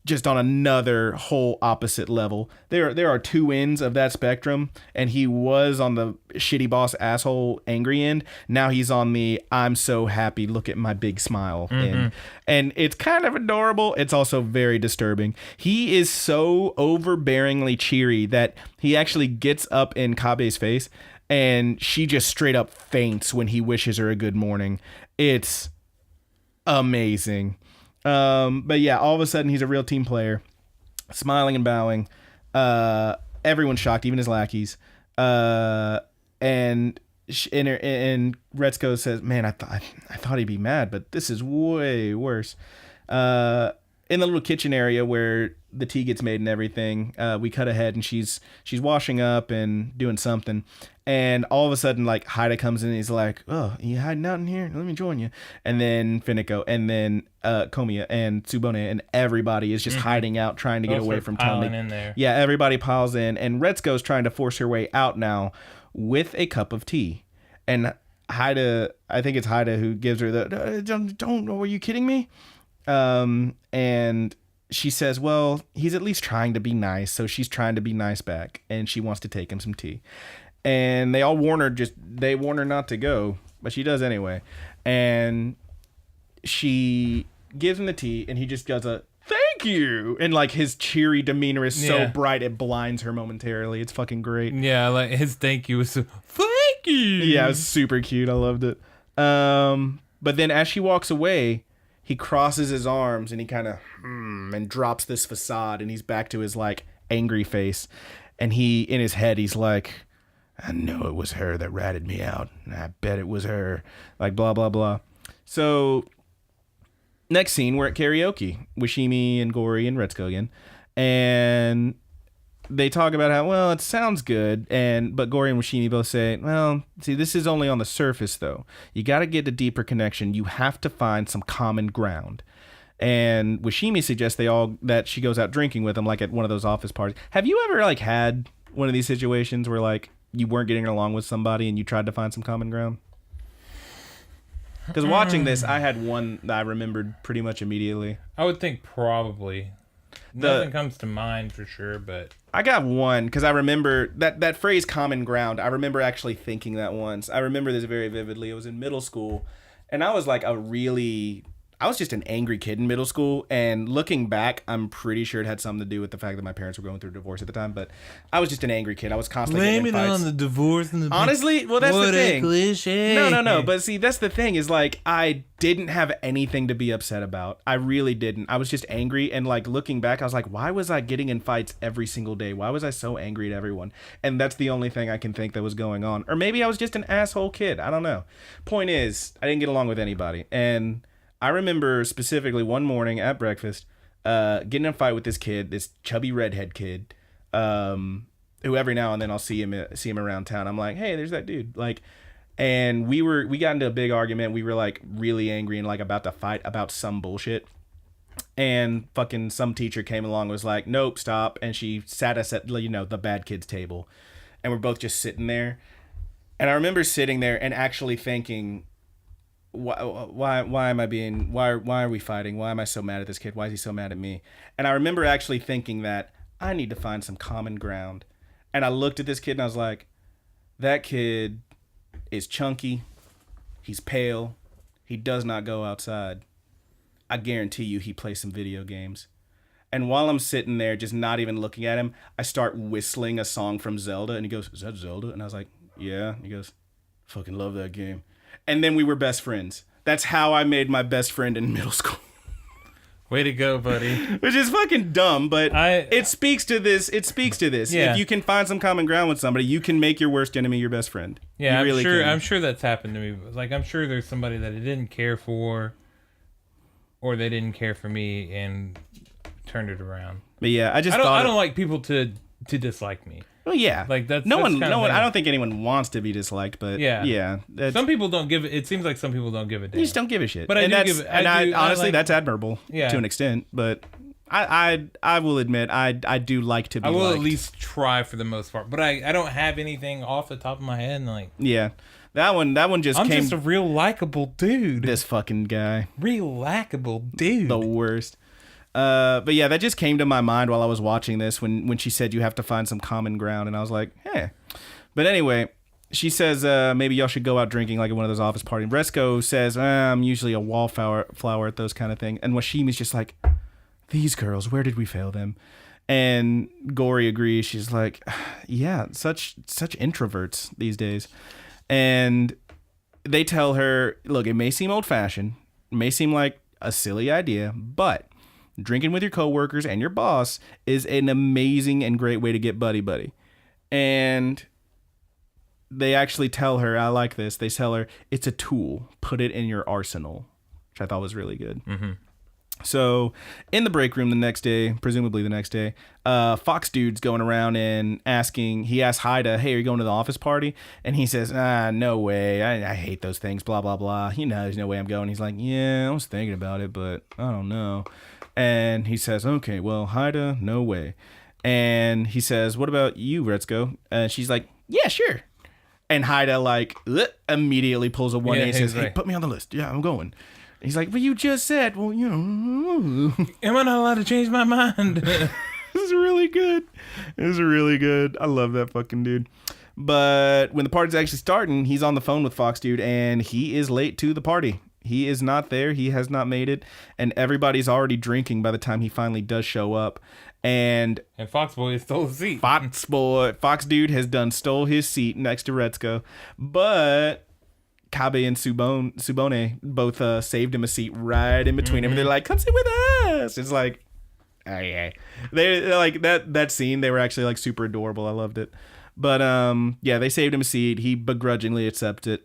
just on another whole opposite level. There are two ends of that spectrum, and he was on the shitty boss asshole angry end. Now he's on the I'm so happy, look at my big smile end. And it's kind of adorable. It's also very disturbing. He is so overbearingly cheery that he actually gets up in Kabe's face and she just straight up faints when he wishes her a good morning. It's amazing. But yeah, all of a sudden he's a real team player, smiling and bowing. Everyone's shocked, even his lackeys. And Retsuko says, "Man, I thought he'd be mad, but this is way worse." In the little kitchen area where the tea gets made and everything, we cut ahead and she's washing up and doing something, and all of a sudden like Haida comes in and he's like, "Oh, you hiding out in here? Let me join you." And then Fineko and then Komiya and Tsubone and everybody is just hiding out trying to get away from Tommy. In there. Yeah, everybody piles in, and Retsuko's trying to force her way out now with a cup of tea. And Haida, I think it's Haida who gives her the don't are you kidding me? And she says, well, he's at least trying to be nice. So she's trying to be nice back, and she wants to take him some tea. And they all warn her not to go, but she does anyway. And she gives him the tea, and he just does a thank you. And like his cheery demeanor is so bright it blinds her momentarily. It's fucking great. Yeah, like his thank you was so thank you. Yeah, it was super cute. I loved it. But then as she walks away, he crosses his arms and he kind of and drops this facade, and he's back to his like angry face. And he, in his head, he's like, I know it was her that ratted me out. And I bet it was her. Like blah, blah, blah. So next scene, we're at karaoke. Wishimi and Gori and Retsuko again. And they talk about how, well, it sounds good, but Gori and Wishimi both say, well, see, this is only on the surface, though. You got to get a deeper connection. You have to find some common ground. And Wishimi suggests that she goes out drinking with him, like at one of those office parties. Have you ever like had one of these situations where like you weren't getting along with somebody and you tried to find some common ground? Because watching this, I had one that I remembered pretty much immediately. I would think probably. Nothing comes to mind for sure, but I got one because I remember that phrase common ground. I remember actually thinking that once. I remember this very vividly. It was in middle school, and I was like I was just an angry kid in middle school, and looking back, I'm pretty sure it had something to do with the fact that my parents were going through a divorce at the time, but I was just an angry kid. I was constantly getting in fights. Blame it on the divorce and the... Honestly, well, that's the thing. What a cliche. No. But see, that's the thing is like, I didn't have anything to be upset about. I really didn't. I was just angry, and like looking back, I was like, why was I getting in fights every single day? Why was I so angry at everyone? And that's the only thing I can think that was going on. Or maybe I was just an asshole kid. I don't know. Point is, I didn't get along with anybody. And I remember specifically one morning at breakfast, getting in a fight with this kid, this chubby redhead kid, who every now and then I'll see him around town. I'm like, hey, there's that dude. Like, and we got into a big argument. We were like really angry and like about to fight about some bullshit. And fucking some teacher came along and was like, nope, stop. And she sat us at, the bad kids table. And we're both just sitting there. And I remember sitting there and actually thinking, why are we fighting? Why am I so mad at this kid? Why is he so mad at me? And I remember actually thinking that I need to find some common ground. And I looked at this kid and I was like, that kid is chunky. He's pale. He does not go outside. I guarantee you he plays some video games. And while I'm sitting there just not even looking at him, I start whistling a song from Zelda. And he goes, is that Zelda? And I was like, yeah. And he goes, fucking love that game. And then we were best friends. That's how I made my best friend in middle school. Way to go, buddy. Which is fucking dumb, but it speaks to this. Yeah. If you can find some common ground with somebody, you can make your worst enemy your best friend. Yeah, I'm sure that's happened to me. Like, I'm sure there's somebody that I didn't care for, or they didn't care for me and turned it around. But yeah, I don't like people to dislike me. Well, yeah, like that's no one. I don't think anyone wants to be disliked, but yeah. Some people don't give it. It seems like some people don't give a damn. You just don't give a shit. But honestly, that's admirable to an extent. But I will admit, I do like to be. I will liked. At least try for the most part. But I don't have anything off the top of my head. And like, yeah, that one just I'm came. Just a real likable dude. This fucking guy. Real likable dude. The worst. But yeah, that just came to my mind while I was watching this when she said you have to find some common ground, and I was like, hey. But anyway, she says maybe y'all should go out drinking like at one of those office parties. Retzko says, I'm usually a wallflower at those kind of things. And Washimi's just like, these girls, where did we fail them? And Gory agrees. She's like, yeah, such introverts these days. And they tell her, look, it may seem old-fashioned, it may seem like a silly idea, but drinking with your coworkers and your boss is an amazing and great way to get buddy-buddy. And they actually tell her, I like this, they tell her, it's a tool, put it in your arsenal, which I thought was really good. Mm-hmm. So in the break room the next day, presumably the next day, Fox dude's going around and he asks Haida, hey, are you going to the office party? And he says, no way. I hate those things, blah, blah, blah. There's no way I'm going. He's like, yeah, I was thinking about it, but I don't know. And he says, okay, well, Haida, no way. And he says, what about you, Retzko? And she's like, yeah, sure. And Haida immediately pulls a 1A and says, hey, put me on the list. Yeah, I'm going. He's like, but you just said, well, Am I not allowed to change my mind? This is really good. This is really good. I love that fucking dude. But when the party's actually starting, he's on the phone with Fox dude, and he is late to the party. He is not there. He has not made it. And everybody's already drinking by the time he finally does show up. And Fox Boy stole his seat. Fox dude has stole his seat next to Retzko. But Kabe and Subone both saved him a seat right in between him. They're like, come sit with us. It's like, oh yeah. They're like that scene. They were actually like super adorable. I loved it. But yeah, they saved him a seat. He begrudgingly accepts it.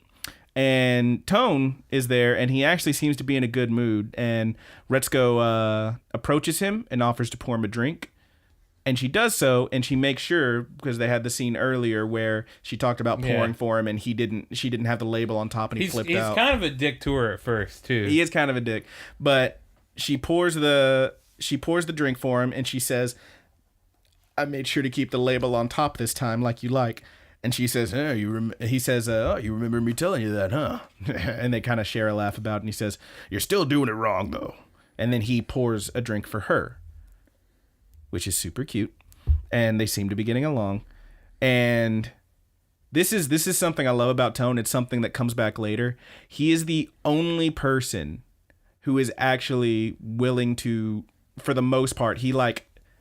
And Tone is there, and he actually seems to be in a good mood. And Retzko approaches him and offers to pour him a drink. And she does so, and she makes sure, because they had the scene earlier where she talked about pouring for him, and she didn't have the label on top, and he flipped out. He's kind of a dick to her at first, too. He is kind of a dick. But she pours the drink for him, and she says, I made sure to keep the label on top this time, like you like. And she says, he says, you remember me telling you that, huh? And they kind of share a laugh about it, and he says, you're still doing it wrong, though. And then he pours a drink for her, which is super cute. And they seem to be getting along. And this is something I love about Tone. It's something that comes back later. He is the only person who is actually willing to, for the most part,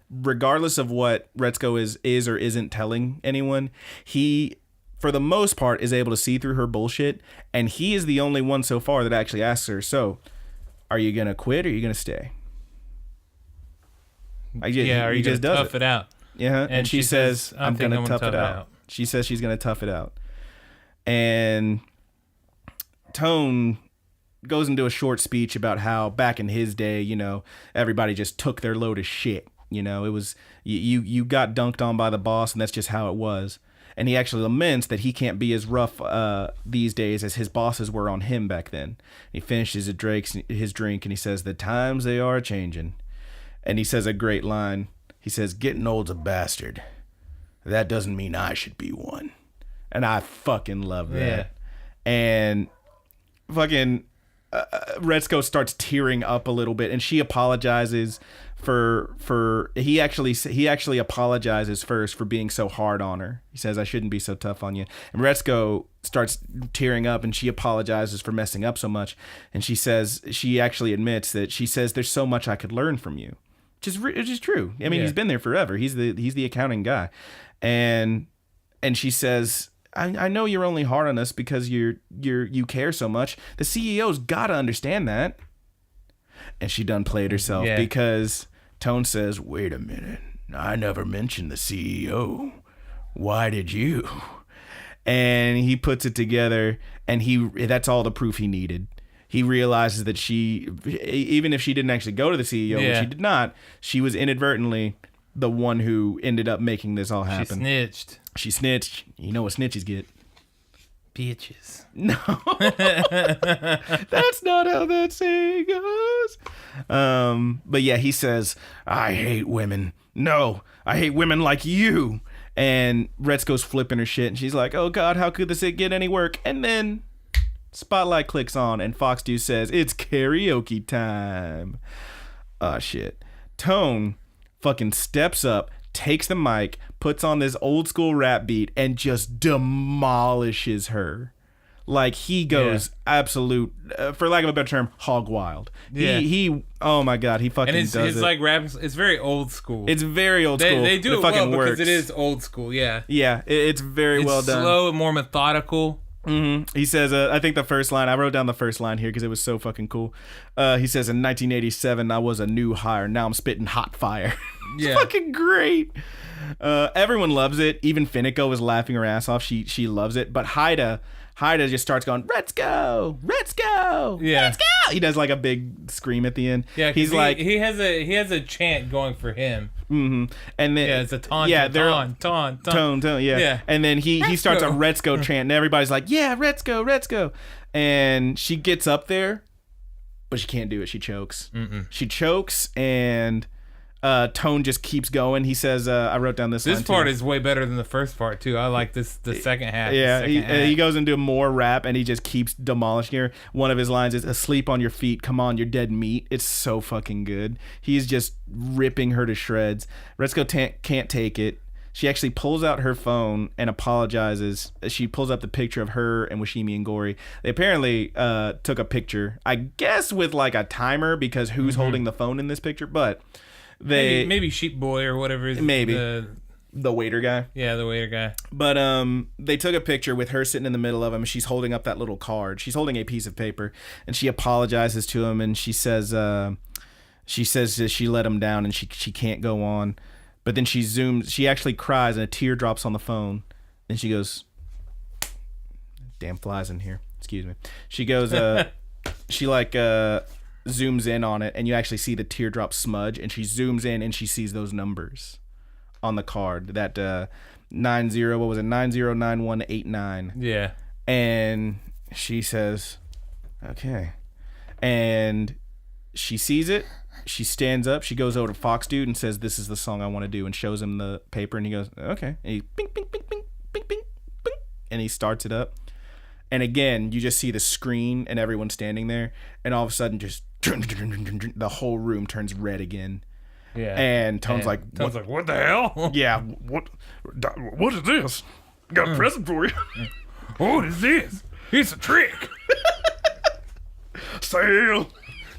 regardless of what Retzko is or isn't telling anyone, he, for the most part, is able to see through her bullshit. And he is the only one so far that actually asks her, so, are you going to quit or are you going to stay? Are you going to tough it out? Yeah. And she says, I'm going to tough it out. She says she's going to tough it out. And Tone goes into a short speech about how back in his day, everybody just took their load of shit. It was you got dunked on by the boss, and that's just how it was. And he actually laments that he can't be as rough these days as his bosses were on him back then. He finishes his drink, and he says, the times they are changing. And he says a great line. He says, getting old's a bastard. That doesn't mean I should be one. And I fucking love that. Yeah. And fucking Retzko starts tearing up a little bit, and she apologizes he actually apologizes first for being so hard on her. He says, I shouldn't be so tough on you. And Retzko starts tearing up, and she apologizes for messing up so much. And she actually admits that she says, there's so much I could learn from you, which is true. I mean, He's been there forever. He's the accounting guy. And she says, I know you're only hard on us because you care so much. The CEO's got to understand that. And she done played herself because Tone says, wait a minute. I never mentioned the CEO. Why did you? And he puts it together, and that's all the proof he needed. He realizes that she, even if she didn't actually go to the CEO, which she did not, she was inadvertently the one who ended up making this all happen. She snitched. You know what snitches get? Bitches. No. That's not how that saying goes. But yeah, he says, I hate women. No, I hate women like you. And Retzko's flipping her shit, and she's like, oh God, how could this get any work? And then spotlight clicks on, and Fox Dude says, it's karaoke time. Oh shit. Tone fucking steps up, takes the mic, puts on this old school rap beat, and just demolishes her. Like, he goes absolute, for lack of a better term, hog wild. Yeah. He oh my God, he fucking does it. And it's like rap, it's very old school. It's very old school. They do it well works. because it is old school, yeah. Yeah, it's very well done. It's slow and more methodical. Mm-hmm. He says, I think the first line, I wrote down the first line here because it was so fucking cool. He says, in 1987, I was a new hire. Now I'm spitting hot fire. It's fucking great. Everyone loves it. Even Finico is laughing her ass off. She loves it. But Haida just starts going, let's go, let's go, let's go. He does like a big scream at the end. Yeah, he's like he has a chant going for him. Mm-hmm. And then it's a taunt. Yeah, taunt. Yeah. And then he starts a let's go chant, and everybody's like, yeah, let's go. And she gets up there, but she can't do it. She chokes. She chokes, and Tone just keeps going. He says, I wrote down this part is way better than the first part too. I like the second half. Yeah, he goes into more rap, and he just keeps demolishing her. One of his lines is, asleep on your feet, come on, you're dead meat. It's so fucking good. He's just ripping her to shreds. Retsuko can't take it. She actually pulls out her phone and apologizes. She pulls up the picture of her and Washimi and Gory. They apparently took a picture, I guess with like a timer, because who's holding the phone in this picture, but maybe Sheep Boy or whatever. Maybe the waiter guy. Yeah, the waiter guy. But they took a picture with her sitting in the middle of him. She's holding up that little card. She's holding a piece of paper, and she apologizes to him, and she says that she let him down and she can't go on. But then she actually cries, and a tear drops on the phone, and she goes, damn flies in here. Excuse me. She goes, she like zooms in on it, and you actually see the teardrop smudge, and she zooms in and she sees those numbers on the card, that 909189. Yeah. And she says, okay. And she sees it, she stands up, she goes over to Fox Dude and says, this is the song I want to do, and shows him the paper, and he goes, okay. And he bing bing bing bing bing bing bing, and he starts it up. And again, you just see the screen and everyone standing there, and all of a sudden just the whole room turns red again. Yeah. And Tone's like, what the hell? Yeah, what is this? Got a present for you. What is this? It's a trick. Sale.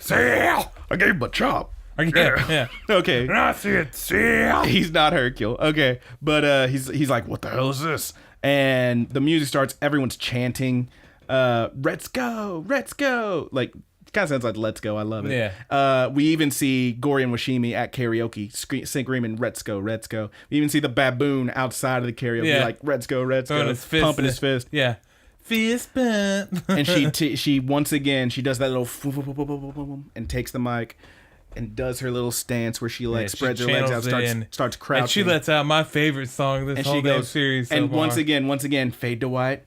I gave him a chop. Yeah. Okay. And I said, sale. He's not Hercule. Okay. But he's like, what the hell is this? And the music starts. Everyone's chanting, let's go. Like, kind of sounds like let's go. I love it. Yeah. We even see Gory and Washimi at karaoke screaming let's go. We even see the baboon outside of the karaoke like let's go, pumping his fist. Yeah. Fist bump. And she once again, she does that little and takes the mic and does her little stance where she like spreads her legs out, starts crouching. And she lets out my favorite song this whole damn series. And once again, fade to white.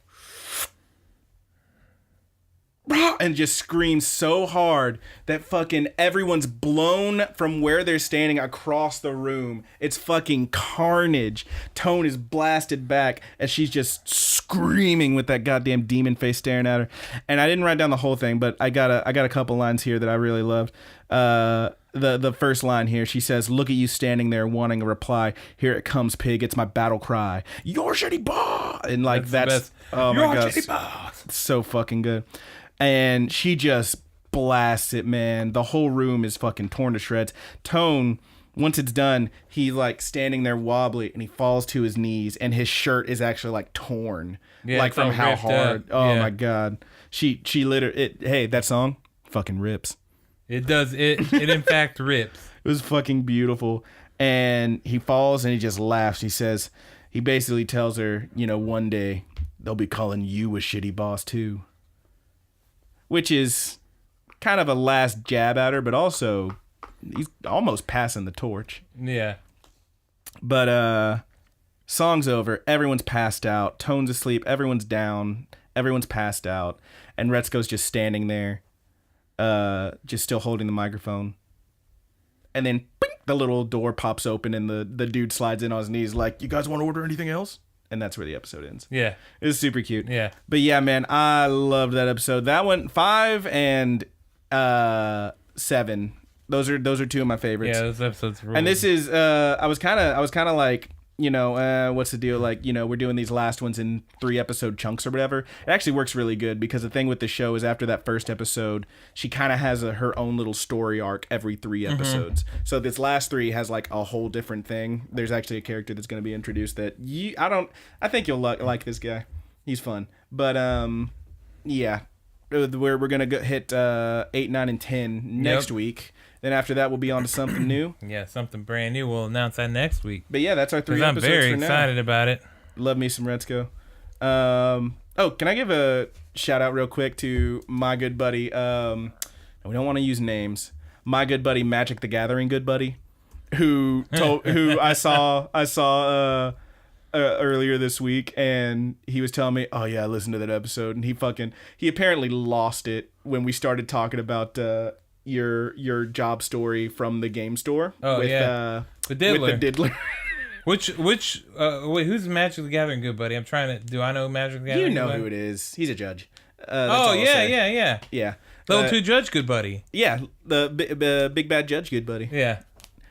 And just screams so hard that fucking everyone's blown from where they're standing across the room. It's fucking carnage. Tone is blasted back as she's just screaming with that goddamn demon face staring at her. And I didn't write down the whole thing, but I got a couple lines here that I really loved. The first line here, she says, look at you standing there wanting a reply. Here it comes, pig. It's my battle cry. Your shitty boss. And like that's oh my god, shitty boss. It's so fucking good. And she just blasts it, man. The whole room is fucking torn to shreds. Tone, once it's done, he's like standing there wobbly, and he falls to his knees, and his shirt is actually like torn, like from how hard. Oh my god, she literally. Hey, that song fucking rips. It does. It in fact rips. It was fucking beautiful. And he falls, and he just laughs. He basically tells her, one day they'll be calling you a shitty boss too. Which is kind of a last jab at her, but also he's almost passing the torch. Yeah. But song's over. Everyone's passed out. Tone's asleep. Everyone's down. Everyone's passed out. And Retsuko's just standing there, just still holding the microphone. And then bing, the little door pops open, and the dude slides in on his knees like, you guys want to order anything else? And that's where the episode ends. Yeah. It was super cute. Yeah. But yeah, man, I loved that episode. That one, 5 and 7 Those are two of my favorites. Yeah, those episodes rule. And this is I was kind of like, what's the deal? Like, we're doing these last ones in 3-episode chunks or whatever. It actually works really good because the thing with the show is after that first episode, she kind of has her own little story arc every 3 episodes. So this last 3 has like a whole different thing. There's actually a character that's going to be introduced that I think you'll like this guy. He's fun. But yeah, we're going to hit 8, 9, and 10 next week. Then after that, we'll be on to something new. Yeah, something brand new. We'll announce that next week. But yeah, that's our 3 episodes I'm very for now. excited about it. Love me some Aggretsuko. Can I give a shout out real quick to my good buddy? We don't want to use names. My good buddy, Magic the Gathering good buddy, who I saw earlier this week, and he was telling me, "Oh yeah, I listened to that episode," and he apparently lost it when we started talking about your job story from the game store. Oh, the Diddler. With the Diddler. Wait, who's Magic the Gathering good buddy? I'm trying to, do I know Magic the Gathering? You know who it is. He's a judge. Yeah. Level 2 judge good buddy. Yeah, the big bad judge good buddy. Yeah.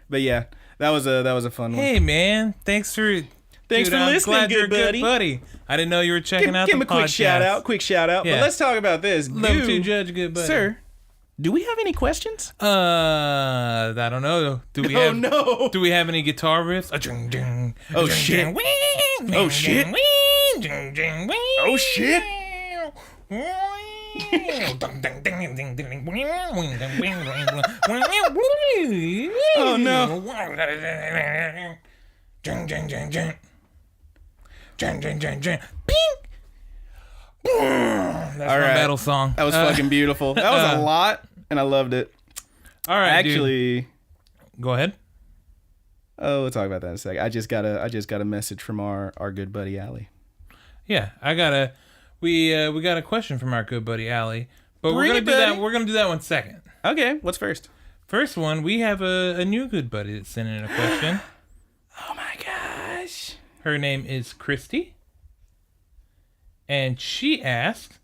But yeah, that was a fun one. Hey man, thanks for listening, I'm glad you're good buddy. I didn't know you were checking out the podcast. Give him a quick shout out. Yeah. But let's talk about this. Level 2 judge good buddy. Sir, do we have any questions? I don't know. Do we have any guitar riffs? Oh shit. Oh shit. Oh shit. Oh no. That's my battle song. That was fucking beautiful. That was a lot, and I loved it. All right, actually, go ahead. Oh, we'll talk about that in a second. I just got a message from our good buddy Allie. Yeah, we got a question from our good buddy Allie, but we're gonna do that. We're gonna do that one second. Okay, what's first? First one, we have a new good buddy that's sending in a question. Oh my gosh. Her name is Christy, and she asked,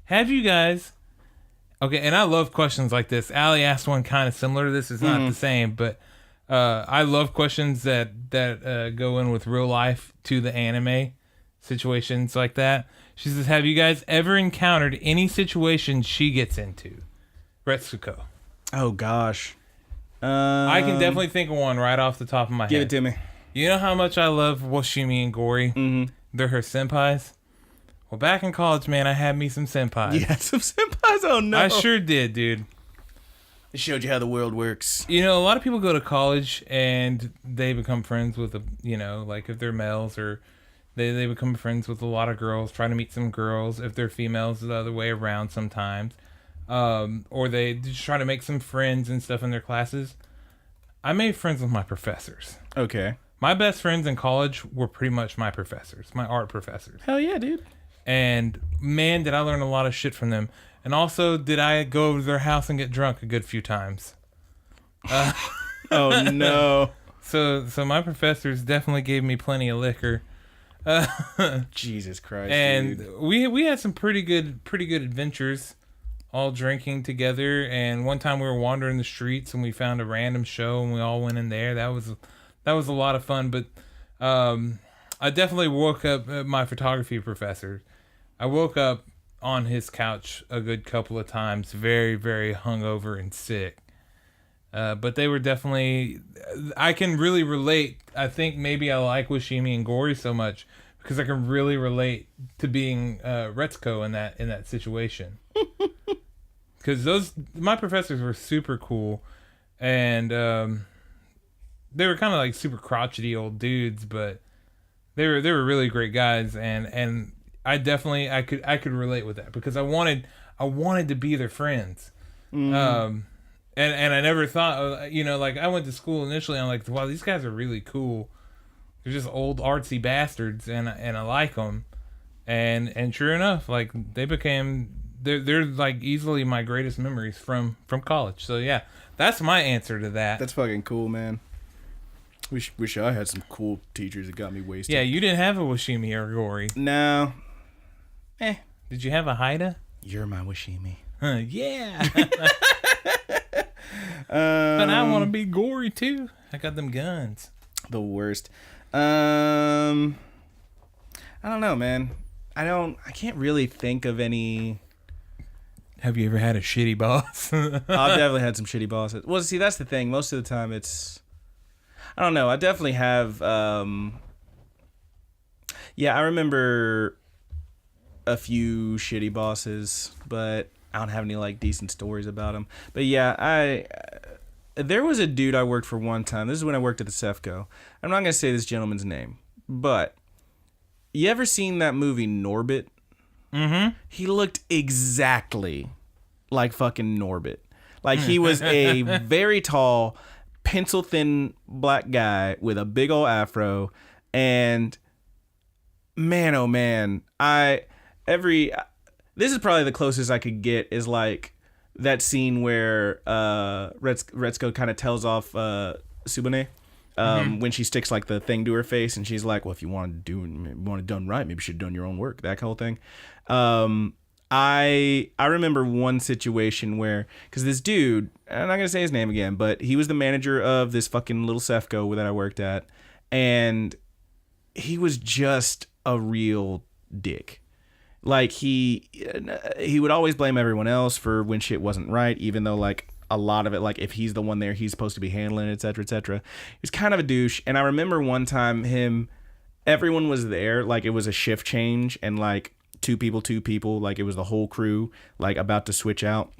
"Have you guys?" Okay, and I love questions like this. Allie asked one kind of similar to this. It's not the same, but I love questions that go in with real life to the anime situations like that. She says, "Have you guys ever encountered any situation she gets into?" Aggretsuko. Oh gosh. I can definitely think of one right off the top of my head. Give it to me. You know how much I love Washimi and Gori? Mm-hmm. They're her senpais. Well, back in college, man, I had me some senpais. You had some senpais? Oh, no. I sure did, dude. It showed you how the world works. You know, a lot of people go to college and they become friends with, like if they're males, or they become friends with a lot of girls, try to meet some girls. If they're females, the other way around sometimes. Or they just try to make some friends and stuff in their classes. I made friends with my professors. Okay. My best friends in college were pretty much my professors, my art professors. Hell yeah, dude. And man, did I learn a lot of shit from them. And also, did I go over to their house and get drunk a good few times. Oh, no. So my professors definitely gave me plenty of liquor. Jesus Christ, and dude. we had some pretty good adventures, all drinking together. And one time we were wandering the streets and we found a random show and we all went in there. That was a lot of fun. But I definitely woke up my photography professor. I woke up on his couch a good couple of times, very, very hungover and sick. But they were definitely, I can really relate. I think maybe I like Washimi and Gori so much because I can really relate to being Aggretsuko in that situation. Because my professors were super cool, and they were kind of like super crotchety old dudes, but they were really great guys, and I definitely I could relate with that because I wanted to be their friends. And I never thought, like I went to school initially, I'm like, wow, these guys are really cool. They're just old artsy bastards, and I like them. And sure enough, like they're like easily my greatest memories from college. So yeah, that's my answer to that. That's fucking cool, man. Wish I had some cool teachers that got me wasted. Yeah, you didn't have a Washimi or Gori. No. Did you have a Haida? You're my Washimi. Yeah. But I want to be gory too. I got them guns. The worst. I don't know, man. I can't really think of any. Have you ever had a shitty boss? I've definitely had some shitty bosses. Well, see, that's the thing. Most of the time, it's. I don't know. I definitely have. Yeah, I remember a few shitty bosses, but I don't have any like decent stories about them. But yeah, there was a dude I worked for one time. This is when I worked at the Cefco. I'm not gonna say this gentleman's name, but you ever seen that movie Norbit? Mm-hmm. He looked exactly like fucking Norbit. Like he was a very tall, pencil thin black guy with a big old afro, and man, oh man, this is probably the closest I could get is like that scene where Retsuko kind of tells off Subone when she sticks like the thing to her face, and she's like, "Well, if you want it done right, maybe you should have done your own work." That whole thing. I remember one situation where, because this dude, I'm not gonna say his name again, but he was the manager of this fucking little Cefco that I worked at, and he was just a real dick. Like he would always blame everyone else for when shit wasn't right, even though like a lot of it, like if he's the one there, he's supposed to be handling it, etc., etc. He was kind of a douche. And I remember one time everyone was there, like it was a shift change, and like two people, like it was the whole crew, like about to switch out,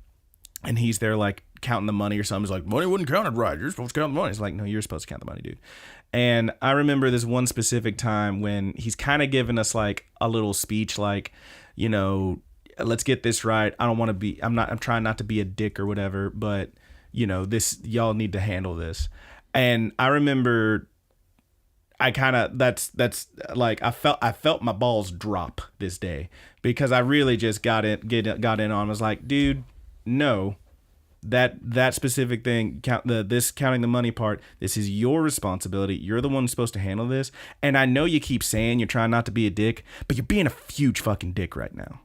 and he's there like counting the money or something. He's like, money wasn't counted right. You're supposed to count the money. It's like, no, you're supposed to count the money, dude. And I remember this one specific time when he's kind of giving us like a little speech, like, you know, let's get this right. I'm trying not to be a dick or whatever, but you know, y'all need to handle this. And I remember that's like, I felt my balls drop this day, because I really just got in on, was like, dude, no. That specific thing, counting the money part, this is your responsibility. You're the one who's supposed to handle this. And I know you keep saying you're trying not to be a dick, but you're being a huge fucking dick right now.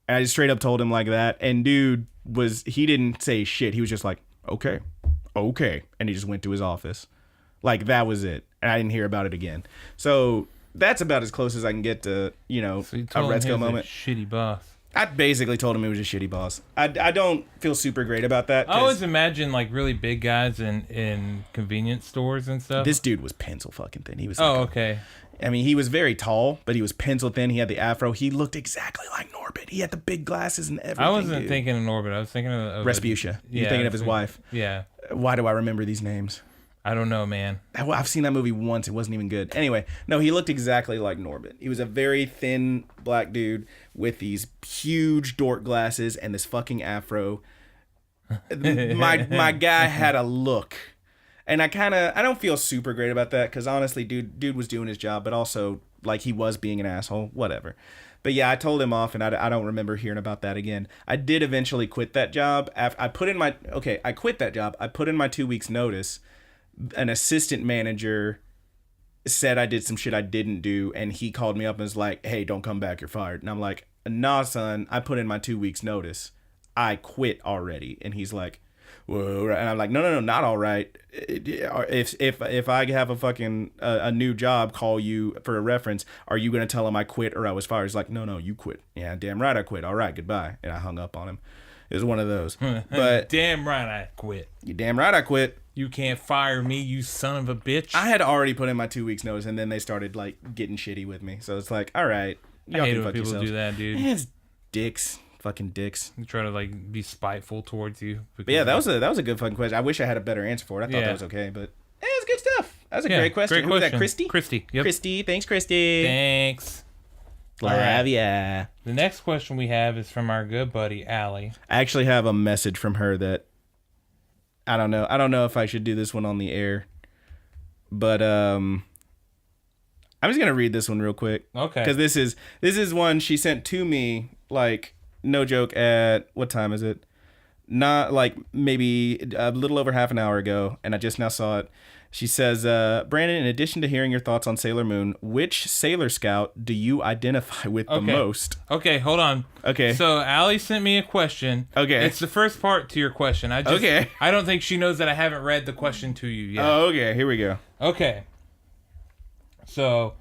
And I just straight up told him like that. And dude he didn't say shit. He was just like, okay. And he just went to his office. Like that was it. And I didn't hear about it again. So that's about as close as I can get to, you know, so you a told him he Retsuko was moment. A shitty boss. I basically told him he was a shitty boss. I don't feel super great about that. I always imagine like really big guys in convenience stores and stuff. This dude was pencil fucking thin. He was. Okay. I mean, he was very tall, but he was pencil thin. He had the afro. He looked exactly like Norbit. He had the big glasses and everything. I wasn't thinking of Norbit. I was thinking of Respucia. You're thinking of his wife. Yeah. Why do I remember these names? I don't know, man. I've seen that movie once. It wasn't even good. Anyway, no, he looked exactly like Norbit. He was a very thin black dude with these huge dork glasses and this fucking afro. My guy had a look. And I don't feel super great about that, because honestly, dude was doing his job, but also like he was being an asshole, whatever. But yeah, I told him off, and I don't remember hearing about that again. I did eventually quit that job. I quit that job. I put in my 2 weeks notice. An assistant manager said I did some shit I didn't do, and he called me up and was like, hey, don't come back, you're fired. And I'm like, nah, son, I put in my 2 weeks notice. I quit already. And he's like, whoa. And I'm like, no, not all right. If I have a fucking a new job, call you for a reference, are you going to tell him I quit or I was fired? He's like, no, you quit. Yeah, damn right I quit. All right, goodbye. And I hung up on him. It was one of those. But damn right I quit. You damn right I quit. You can't fire me, you son of a bitch. I had already put in my 2 weeks notice, and then they started like getting shitty with me. So it's like, all right, y'all I hate when people do that, dude. It's dicks, fucking dicks. They try to like be spiteful towards you. But yeah, that was a good fucking question. I wish I had a better answer for it. I thought that was okay, but it's good stuff. That was a great question. Who was that? Christy. Yep. Christy. Thanks, Christy. Thanks. Love ya. The next question we have is from our good buddy Allie. I actually have a message from her that I don't know if I should do this one on the air, but I'm just gonna read this one real quick. Okay. Because this is one she sent to me, like, no joke, at what time is it? not like maybe a little over half an hour ago, and I just now saw it. She says, Brandon, in addition to hearing your thoughts on Sailor Moon, which Sailor Scout do you identify with the most? Okay, hold on. Okay. So Allie sent me a question. Okay. It's the first part to your question. I don't think she knows that I haven't read the question to you yet. Oh, okay. Here we go. Okay. So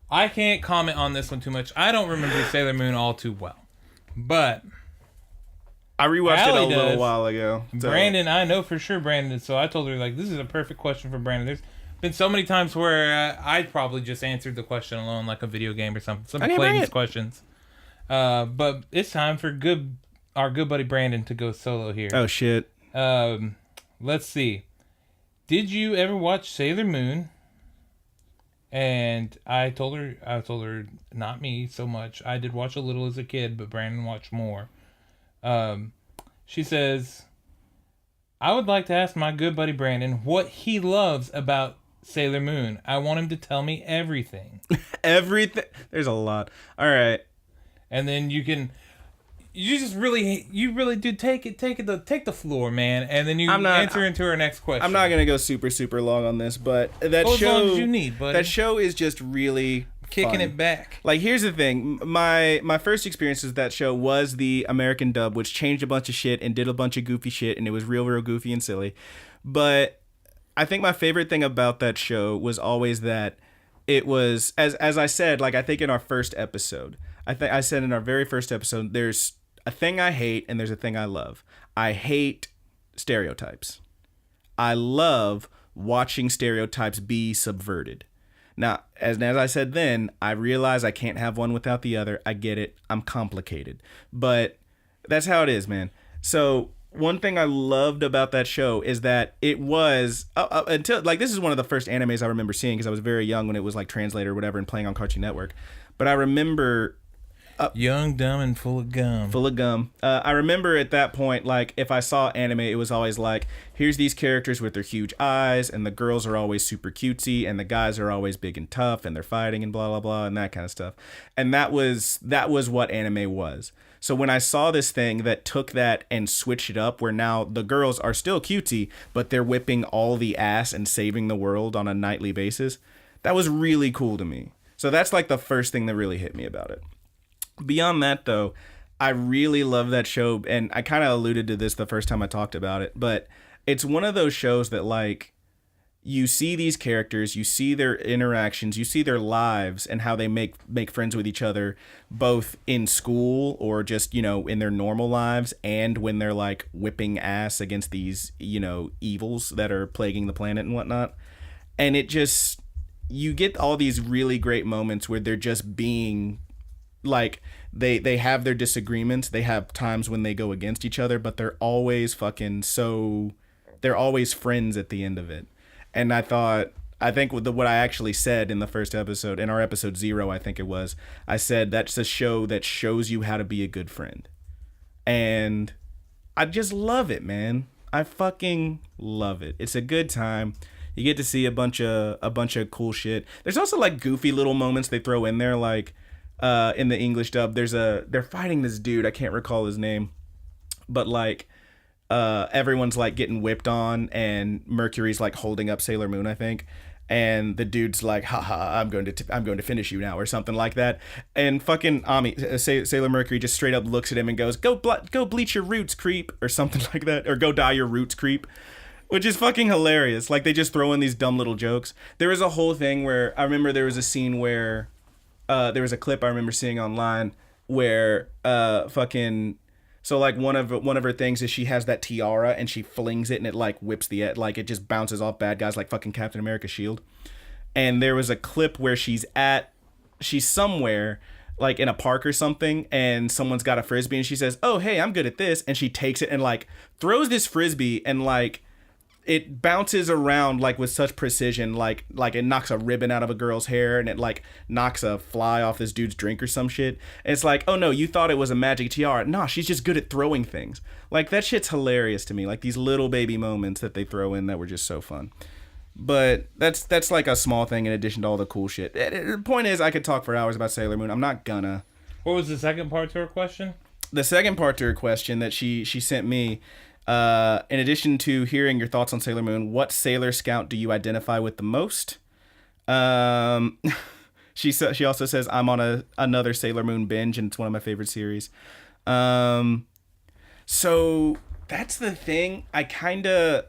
I can't comment on this one too much. I don't remember Sailor Moon all too well. But I rewatched it a little while ago. So. Brandon, I know for sure Brandon. So I told her, like, this is a perfect question for Brandon. There's been so many times where I probably just answered the question alone, like a video game or something. Somebody played these questions. But it's time for our good buddy Brandon to go solo here. Oh, shit. Let's see. Did you ever watch Sailor Moon? And I told her, not me so much. I did watch a little as a kid, but Brandon watched more. She says, I would like to ask my good buddy Brandon what he loves about Sailor Moon. I want him to tell me everything. Everything? There's a lot. All right. And then you really do take the floor, man. And then you answer into her next question. I'm not going to go super, super long on this, but that as show, long as you need, buddy. That show is just really kicking fun. It back. Like, here's the thing. My first experience with that show was the American dub, which changed a bunch of shit and did a bunch of goofy shit, and it was real, real goofy and silly. But I think my favorite thing about that show was always that it was, as I said, like, I think in our first episode, I said in our very first episode, there's a thing I hate and there's a thing I love. I hate stereotypes. I love watching stereotypes be subverted. Now, as I said then, I realize I can't have one without the other. I get it. I'm complicated. But that's how it is, man. So one thing I loved about that show is that it was, until, like, this is one of the first animes I remember seeing because I was very young when it was, like, translated or whatever and playing on Cartoon Network. But I remember... young, dumb, and full of gum. I remember at that point, like, if I saw anime, it was always like, here's these characters with their huge eyes, and the girls are always super cutesy, and the guys are always big and tough, and they're fighting and blah, blah, blah, and that kind of stuff. And that was what anime was. So when I saw this thing that took that and switched it up, where now the girls are still cutesy, but they're whipping all the ass and saving the world on a nightly basis, that was really cool to me. So that's, like, the first thing that really hit me about it. Beyond that, though, I really love that show, and I kind of alluded to this the first time I talked about it, but it's one of those shows that, like, you see these characters, you see their interactions, you see their lives and how they make friends with each other, both in school or just, you know, in their normal lives, and when they're, like, whipping ass against these, you know, evils that are plaguing the planet and whatnot. And it just, you get all these really great moments where they're just being... like, they have their disagreements, they have times when they go against each other, but they're always they're always friends at the end of it. And I think with what I actually said in the first episode, in our episode 0, I think it was, I said that's a show that shows you how to be a good friend. And I just love it, man. I fucking love it. It's a good time. You get to see a bunch of cool shit. There's also, like, goofy little moments they throw in there, like, in the English dub, they're fighting this dude, I can't recall his name, but, like, everyone's, like, getting whipped on, and Mercury's, like, holding up Sailor Moon, I think, and the dude's like, haha, I'm going to finish you now, or something like that, and fucking Sailor Mercury just straight up looks at him and goes, go bleach your roots, creep, or something like that, or go dye your roots, creep. Which is fucking hilarious. Like, they just throw in these dumb little jokes. There was a whole thing where, I remember there was a scene where there was a clip I remember seeing online where so, like, one of her things is she has that tiara and she flings it and it, like, whips like, it just bounces off bad guys like fucking Captain America's shield. And there was a clip where she's somewhere, like, in a park or something, and someone's got a frisbee and she says, oh, hey, I'm good at this, and she takes it and, like, throws this frisbee and, like, it bounces around, like, with such precision, like it knocks a ribbon out of a girl's hair, and it, like, knocks a fly off this dude's drink or some shit. And it's like, oh no, you thought it was a magic tiara. Nah, she's just good at throwing things. Like, that shit's hilarious to me. Like, these little baby moments that they throw in that were just so fun. But that's like a small thing in addition to all the cool shit. The point is, I could talk for hours about Sailor Moon. I'm not gonna. What was the second part to her question? The second part to her question that she sent me In addition to hearing your thoughts on Sailor Moon, what Sailor Scout do you identify with the most? She also says, I'm on another Sailor Moon binge, and it's one of my favorite series. So that's the thing. I kind of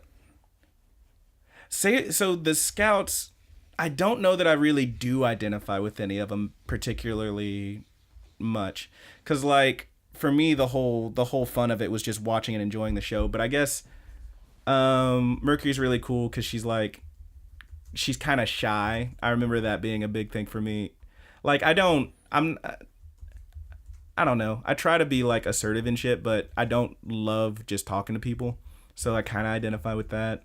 say, so the Scouts, I don't know that I really do identify with any of them particularly much. Because, like, for me, the whole fun of it was just watching and enjoying the show. But I guess Mercury's really cool because she's kind of shy. I remember that being a big thing for me. Like, I don't know. I try to be, like, assertive and shit, but I don't love just talking to people. So I kind of identify with that.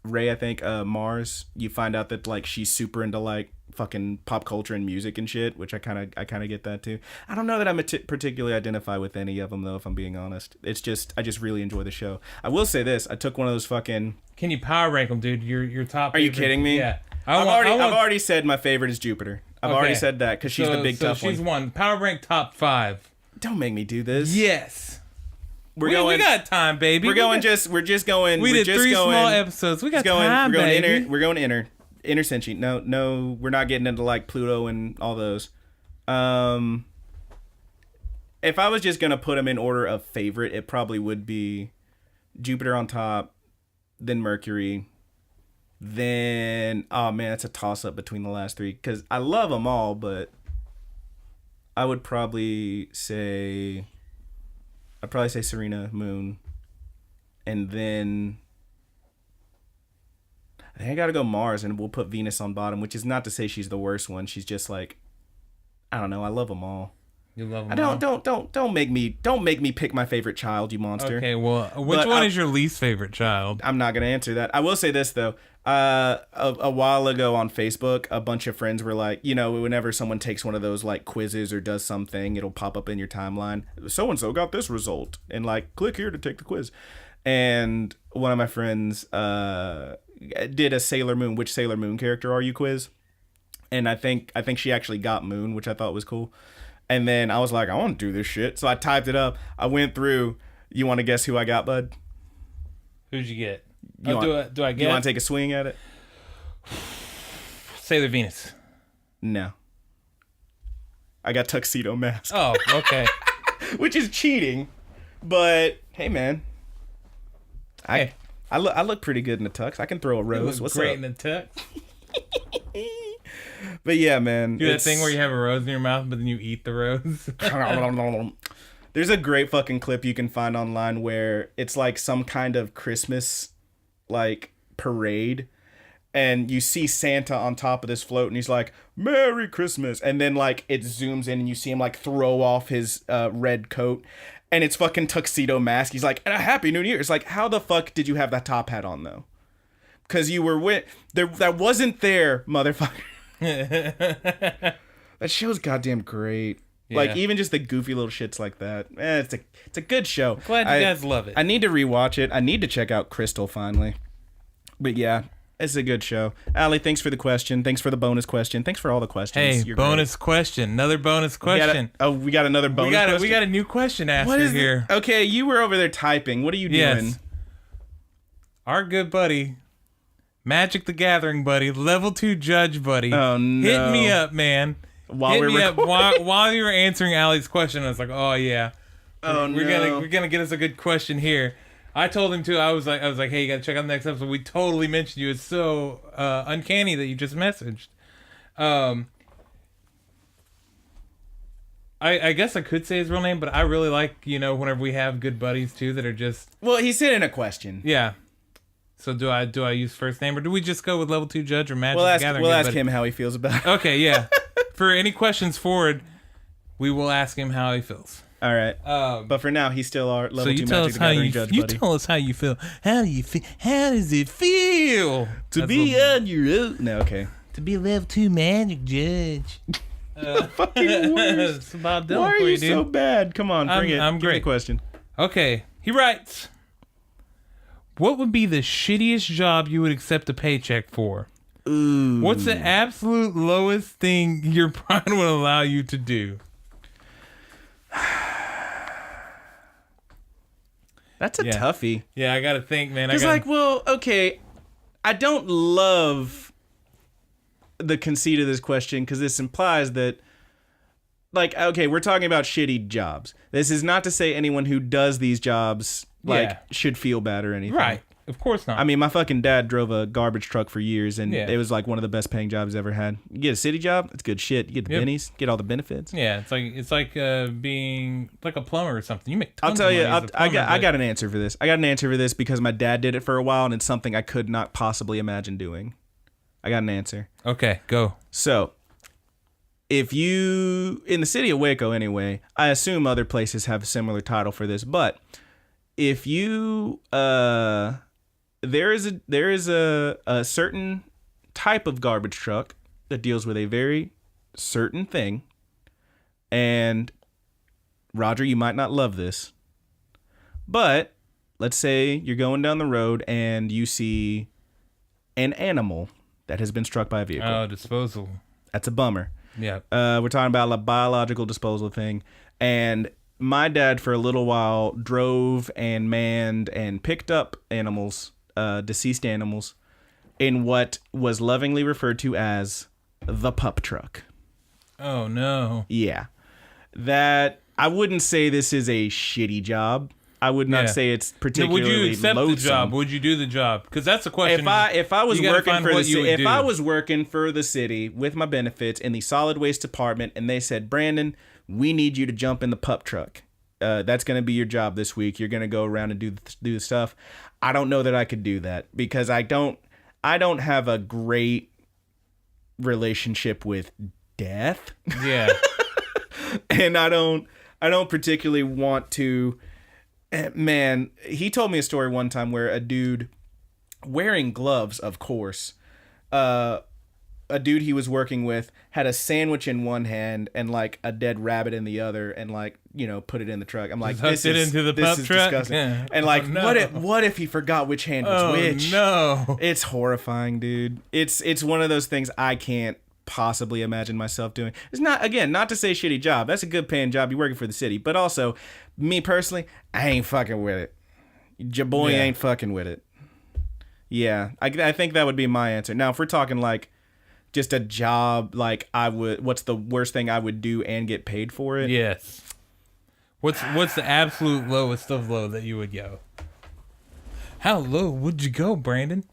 Ray, I think, Mars, you find out that, like, she's super into, like, fucking pop culture and music and shit, which I kind of get that too. I don't know that I'm particularly identify with any of them, though, if I'm being honest. It's just, I just really enjoy the show. I will say this. I took one of those fucking... Can you power rank them, dude? Your top... Are you kidding me? Yeah. I've already said my favorite is Jupiter. I've already said that because she's the big tough one. She's one. Power rank top 5. Don't make me do this. Yes. We got time, baby. We're just going. We did 3 small episodes. We got time, baby. We're going inner Senshi. No, we're not getting into like Pluto and all those. If I was just gonna put them in order of favorite, it probably would be Jupiter on top, then Mercury, then it's a toss up between the last 3 because I love them all, but I would probably say. I'd probably say Serena, Moon, and then I think I gotta go Mars, and we'll put Venus on bottom, which is not to say she's the worst one. She's just like, I don't know. I love them all. You love them all? Don't make me pick my favorite child, you monster. Okay, well, which one is your least favorite child? I'm not gonna answer that. I will say this though. A while ago on Facebook, a bunch of friends were like, whenever someone takes one of those like quizzes or does something, it'll pop up in your timeline. So and so got this result, and like click here to take the quiz. And one of my friends did a Sailor Moon, which Sailor Moon character are you quiz, and I think she actually got Moon, which I thought was cool. And then I was like, I want to do this shit, so I typed it up. I went through. You want to guess who I got, bud? Who'd you get? Do I get? You want to take a swing at it? Sailor Venus. No. I got Tuxedo Mask. Oh, okay. Which is cheating, but hey, man. I look pretty good in the tux. I can throw a rose. What's great up? in the tux. But yeah, man. Do that thing where you have a rose in your mouth, but then you eat the rose. There's a great fucking clip you can find online where it's like some kind of Christmas like parade, and you see Santa on top of this float, and he's like, Merry Christmas, and then like it zooms in and you see him like throw off his red coat, and it's fucking Tuxedo Mask. He's like, and a Happy New Year. It's like, how the fuck did you have that top hat on though? Because you were that wasn't there, motherfucker. That show's goddamn great. Yeah. Like, even just the goofy little shits like that. It's a good show. Glad you guys love it. I need to rewatch it. I need to check out Crystal finally. But yeah, it's a good show. Allie, thanks for the question. Thanks for the bonus question. Thanks for all the questions. Hey, You're bonus great. Question. Another bonus question. We got another bonus question? We got a new question asker here. Okay, you were over there typing. What are you doing? Our good buddy, Magic the Gathering buddy, level 2 judge buddy. Oh, no. Hit me up, man. While you were answering Allie's question, I was like, "Oh yeah, we're gonna get us a good question here." I told him too. I was like, "Hey, you gotta check out the next episode. We totally mentioned you. It's so uncanny that you just messaged." I guess I could say his real name, but I really like whenever we have good buddies too that are just. Well, he sent in a question. Yeah. So do I use first name, or do we just go with level 2 judge or Magic the Gathering? We'll ask him how he feels about it. Okay, yeah. For any questions forward, we will ask him how he feels. All right. But for now, he's still our level 2 Magic the Gathering judge buddy. You tell us how you feel. How do you feel? How does it feel to be on your own? No, okay. To be a level 2 Magic judge. Fucking worst. It's about done. Why are for you dude. so bad? Come on, bring it. I'm Give great. me a question. Okay. He writes, what would be the shittiest job you would accept a paycheck for? Ooh. What's the absolute lowest thing your pride would allow you to do? That's a toughie. Yeah, I gotta think, man. It's like, well, okay, I don't love the conceit of this question because this implies that, like, okay, we're talking about shitty jobs. This is not to say anyone who does these jobs should feel bad or anything. Right. Of course not. I mean, my fucking dad drove a garbage truck for years, and it was like one of the best paying jobs he's ever had. You get a city job, it's good shit. You get the bennies, get all the benefits. Yeah, it's like being like a plumber or something. You make tons I'll tell of you, money as a plumber, I got an answer for this. I got an answer for this because my dad did it for a while, and it's something I could not possibly imagine doing. I got an answer. Okay, go. So, if you, in the city of Waco anyway, I assume other places have a similar title for this, but if you, there is a certain type of garbage truck that deals with a very certain thing, and Roger, you might not love this, but let's say you're going down the road and you see an animal that has been struck by a vehicle. Oh, disposal. That's a bummer. Yeah. We're talking about a biological disposal thing, and my dad for a little while drove and manned and picked up animals, deceased animals, in what was lovingly referred to as the pup truck. Oh no. Yeah. That, I wouldn't say this is a shitty job. I would not say it's particularly loathsome. Would you accept the job? Would you do the job? Because that's the question. If I was working for the city, if I was working for the city with my benefits in the solid waste department, and they said, Brandon, we need you to jump in the pup truck. That's going to be your job this week. You're going to go around and do the stuff. I don't know that I could do that because I don't have a great relationship with death. Yeah. And I don't particularly want to. Man, he told me a story one time where a dude wearing gloves, of course, a dude he was working with had a sandwich in one hand and like a dead rabbit in the other, and like, you know, put it in the truck. I'm like, this is disgusting. Yeah. And like, what if he forgot which hand was which? No, it's horrifying, dude. It's one of those things I can't possibly imagine myself doing. It's not to say shitty job. That's a good paying job. You're working for the city, but also me personally, I ain't fucking with it. Your boy ain't fucking with it. Yeah, I think that would be my answer. Now, if we're talking like just a job, like what's the worst thing I would do and get paid for it? Yes. What's the absolute lowest of low that you would go? How low would you go, Brandon?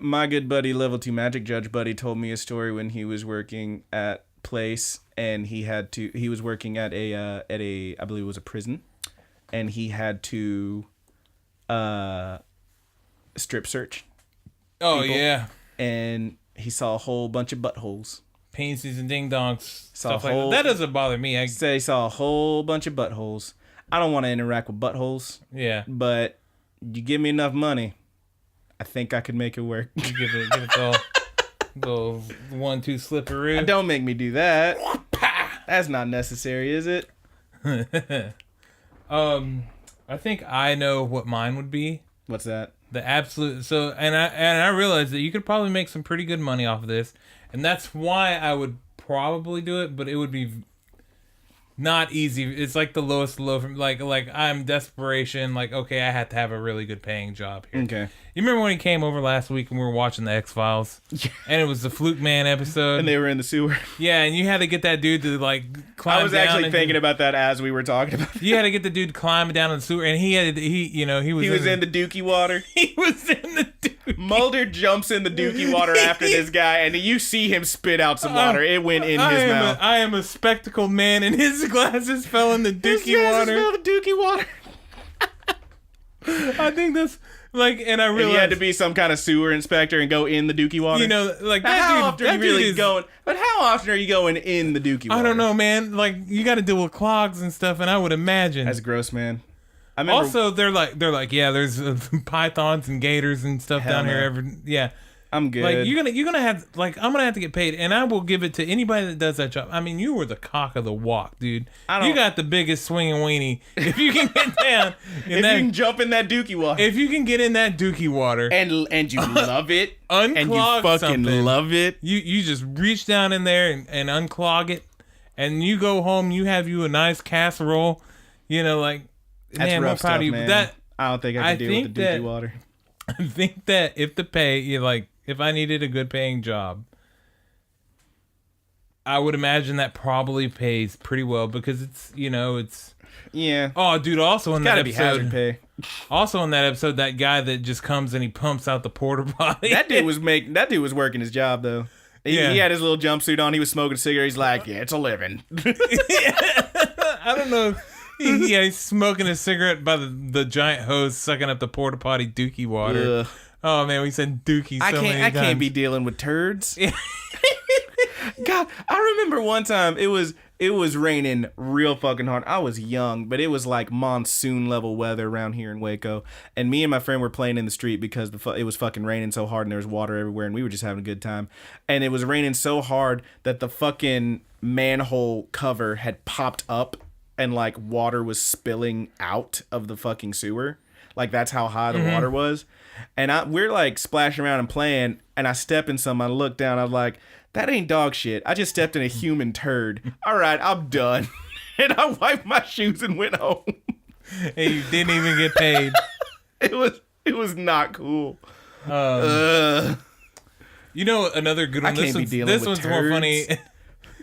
My good buddy, level 2 magic judge buddy, told me a story when he was working at place, and he was working at a I believe it was a prison, and he had to strip search. Oh people, yeah. And he saw a whole bunch of buttholes. Pansies and ding dongs. Stuff like that. That doesn't bother me. He saw a whole bunch of buttholes. I don't want to interact with buttholes. Yeah. But you give me enough money, I think I could make it work. You give it the 1-2 slipperoo. Don't make me do that. That's not necessary, is it? I think I know what mine would be. What's that? The absolute. So, and I realized that you could probably make some pretty good money off of this, and that's why I would probably do it. But it would be not easy. It's like the lowest low from like I'm desperation. Like, okay, I had to have a really good paying job here. Okay. You remember when he came over last week and we were watching the X-Files? Yeah. And it was the Fluke Man episode. And they were in the sewer. Yeah, and you had to get that dude to like climb down. I was actually thinking about that as we were talking about it. You had to get the dude climbing down in the sewer, and he was in the dookie water. He was in the dookie. Mulder jumps in the dookie water after this guy, and you see him spit out some water. It went in his mouth. I am a spectacled man, and his glasses fell in the dookie water. Fell in the dookie water. I think that's like, and I realized he had to be some kind of sewer inspector and go in the dookie water. You know, like how often are you really going? But how often are you going in the dookie water? I don't know, man. Like, you got to deal with clogs and stuff, and I would imagine that's gross, man. Also, they're like, yeah, there's pythons and gators and stuff down here. I'm good. Like you're gonna have like I'm gonna have to get paid, and I will give it to anybody that does that job. I mean, you were the cock of the walk, dude. You got the biggest swinging weenie. If you can get down, you can jump in that dookie water. If you can get in that dookie water, and you love it, unclog and you fucking something, love it. You just reach down in there and unclog it, and you go home. You have you a nice casserole. You know, like that's man, rough I'm proud stuff, of you. man. That I don't think I can deal with the dookie water. I think that if the pay, if I needed a good paying job, I would imagine that probably pays pretty well because it's yeah. Oh, dude! Also in that episode, hazard pay. Also in that episode, that guy that just comes and he pumps out the porta potty. That dude was working his job though. He had his little jumpsuit on. He was smoking a cigarette. He's like, yeah, it's a living. I don't know. He's smoking a cigarette by the giant hose, sucking up the porta potty dookie water. Ugh. Oh man, we said dookie so many times. I can't be dealing with turds. God, I remember one time it was raining real fucking hard. I was young, but it was like monsoon level weather around here in Waco, and me and my friend were playing in the street because it was fucking raining so hard and there was water everywhere, and we were just having a good time. And it was raining so hard that the fucking manhole cover had popped up. And like water was spilling out of the fucking sewer. Like that's how high the water was. And we're like splashing around and playing. And I step in some. I look down. I was like, that ain't dog shit. I just stepped in a human turd. All right, I'm done. And I wiped my shoes and went home. And you didn't even get paid. It was not cool. You know another good one. This one's turds. More funny.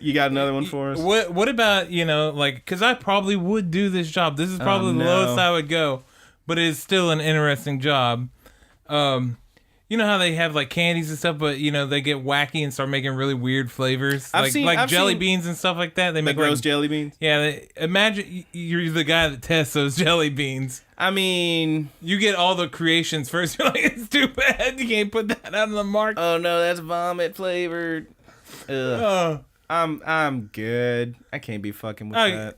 You got another one for us? What about, because I probably would do this job. This is probably the lowest I would go, but it's still an interesting job. You know how they have like candies and stuff, but they get wacky and start making really weird flavors, I've seen jelly beans and stuff like that. They make gross jelly beans. Yeah, imagine you're the guy that tests those jelly beans. I mean, you get all the creations first. You're like, it's too bad. You can't put that on the market. Oh no, that's vomit flavored. Ugh. I'm good. I can't be fucking with that.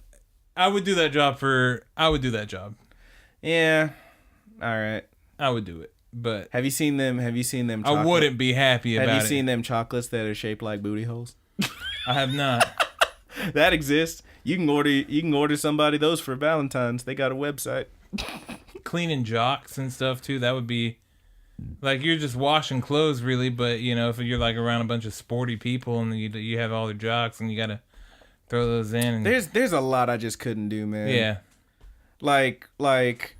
I would do that job. Yeah. All right. I would do it. But have you seen them? Chocolates? I wouldn't be happy about it. Have you seen them chocolates that are shaped like booty holes? I have not. That exists. You can order somebody those for Valentine's. They got a website. Cleaning jocks and stuff too. That would be. Like you're just washing clothes, really, but if you're like around a bunch of sporty people and you have all their jocks and you gotta throw those in. And there's a lot I just couldn't do, man. Yeah. Like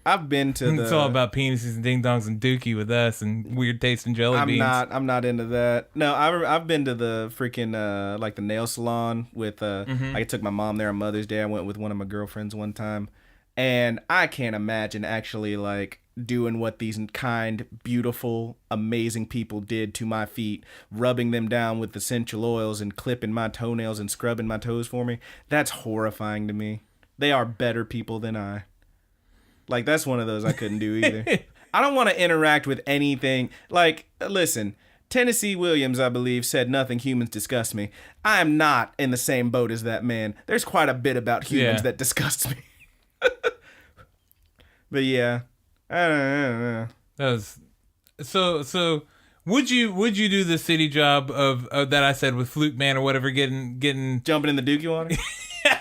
I've been to It's all about penises and ding dongs and dookie with us and weird tasting jelly beans. I'm not into that. No, I've been to the freaking like the nail salon with I took my mom there on Mother's Day. I went with one of my girlfriends one time, and I can't imagine actually like doing what these kind, beautiful, amazing people did to my feet, rubbing them down with essential oils and clipping my toenails and scrubbing my toes for me. That's horrifying to me. They are better people than I. Like, that's one of those I couldn't do either. I don't want to interact with anything. Like, listen, Tennessee Williams, I believe, said nothing humans disgust me. I am not in the same boat as that man. There's quite a bit about humans that disgusts me. But yeah. I don't know. That was so. Would you do the city job of that I said with Fluke Man or whatever, getting jumping in the dookie water?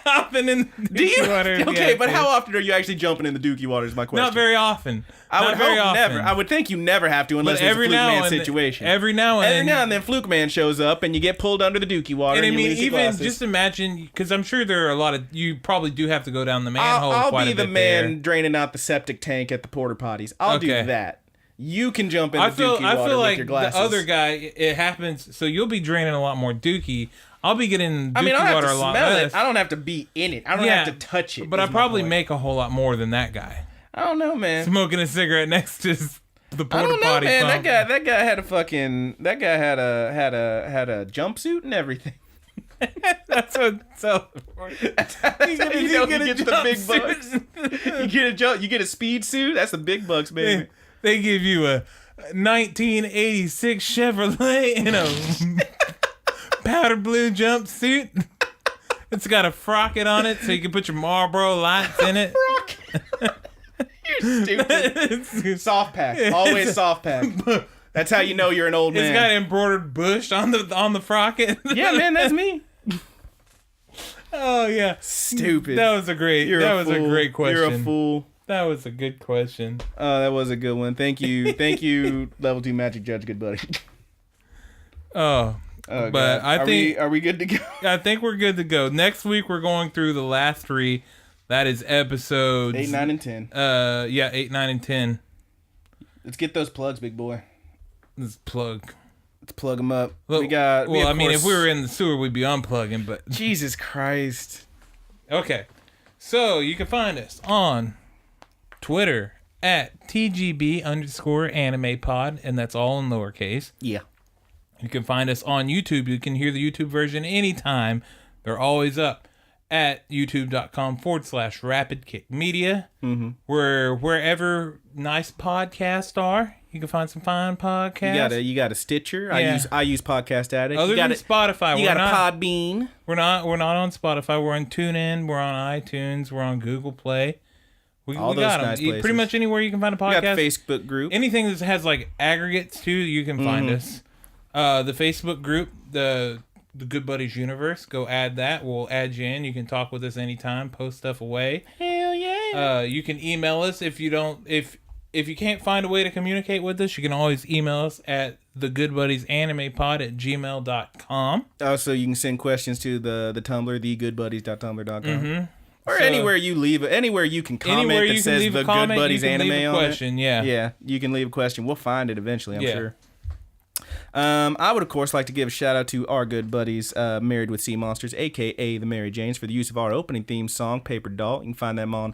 Hopping in the dookie water. Okay, yeah, but how often are you actually jumping in the dookie water is my question. Not very often. I would hope never. I would think you never have to unless it's a Fluke Man situation. Every now and then Fluke Man shows up and you get pulled under the dookie water. And I mean, even just imagine, because I'm sure there are a lot of, you probably do have to go down the manhole. I'll be the man draining out the septic tank at the porta potties. I'll do that. You can jump in the dookie water with your glasses. The other guy, it happens, so you'll be draining a lot more dookie. I'll be getting dookie water a lot less. I don't have to be in it. I don't have to touch it. But I probably make a whole lot more than that guy. I don't know, man. Smoking a cigarette next to the porta potty. I don't know, man. Pump. That guy had a fucking. That guy had a jumpsuit and everything. That's what. So you get the big bucks. You get a speed suit. That's the big bucks, baby. They give you a 1986 Chevrolet in a powder blue jumpsuit. It's got a frocket on it, so you can put your Marlboro lights in it. You're stupid. Soft pack. Always soft pack. That's how you know you're an old man. It's got embroidered bush on the frocket. Yeah, man, that's me. Oh yeah, stupid. That was a great. A great question. You're a fool. That was a good question. Oh, that was a good one. Thank you, Level 2 Magic Judge, good buddy. Oh, but God. I think are we good to go? I think we're good to go. Next week we're going through the last 3. That is episodes 8, 9, and 10. 8, 9, and 10. Let's get those plugs, big boy. Let's plug them up. Look, if we were in the sewer, we'd be unplugging, but Jesus Christ. Okay, so you can find us on Twitter at TGB_AnimePod, and that's all in lowercase. Yeah. You can find us on YouTube. You can hear the YouTube version anytime. They're always up at youtube.com/RapidKickMedia. Mm-hmm. Wherever nice podcasts are, you can find some fine podcasts. You got a Stitcher. Yeah. I use Podcast Addict. Other than Spotify, you got a Podbean. We're not on Spotify. We're on TuneIn. We're on iTunes. We're on Google Play. We got them. Nice pretty much anywhere you can find a podcast. We got the Facebook group. Anything that has like aggregates too, you can find us. The Facebook group, the Good Buddies Universe. Go add that. We'll add you in. You can talk with us anytime. Post stuff away. Hell yeah. You can email us if you can't find a way to communicate with us. You can always email us at thegoodbuddiesanimepod@gmail.com. Also, you can send questions to the Tumblr, thegoodbuddies.tumblr.com. Mm-hmm. Or anywhere you can comment that says the Good Buddies anime on it. Yeah, you can leave a question. We'll find it eventually, I'm sure. I would, of course, like to give a shout-out to our good buddies, Married with Seamonsters, a.k.a. the Mary Janes, for the use of our opening theme song, Paperdoll. You can find them on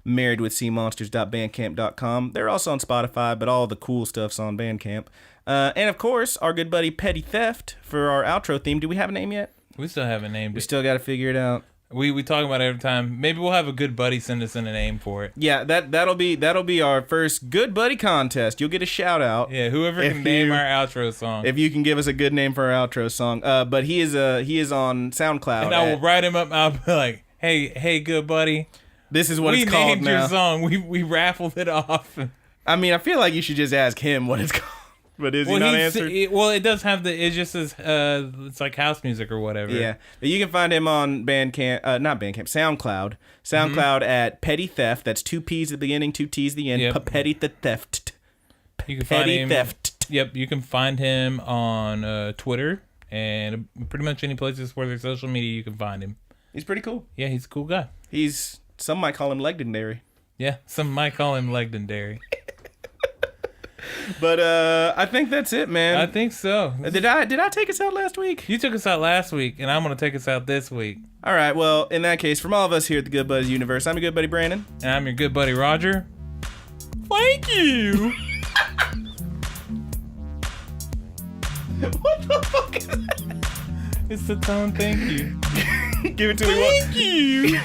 marriedwithseamonsters.bandcamp.com. They're also on Spotify, but all the cool stuff's on Bandcamp. And, of course, our good buddy Petty Theft for our outro theme. Do we have a name yet? We still haven't named it. We still got to figure it out. We talk about it every time. Maybe we'll have a good buddy send us in a name for it. Yeah, that'll be our first good buddy contest. You'll get a shout out. Yeah, whoever can name our outro song. If you can give us a good name for our outro song. But he is on SoundCloud. And I will write him up. I'll be like, hey, good buddy. This is what it's called now. We named your song. We raffled it off. I mean, I feel like you should just ask him what it's called. But is he not answered? It does have it just says, it's like house music or whatever. Yeah. But you can find him on Bandcamp, not Bandcamp, SoundCloud. SoundCloud at Petty Theft. That's 2 P's at the beginning, 2 T's at the end. Yep. Petty the Theft. You can find him. Theft. Yep. You can find him on Twitter and pretty much any places where there's social media, you can find him. He's pretty cool. Yeah, he's a cool guy. Some might call him legendary. Yeah, some might call him legendary. But I think that's it, man. I think so. Did I take us out last week? You took us out last week, and I'm going to take us out this week. All right, well, in that case, from all of us here at the Good Buddies Universe, I'm your good buddy Brandon. And I'm your good buddy Roger. Thank you. What the fuck is that? It's the tone thank you. Give it to me. Thank you.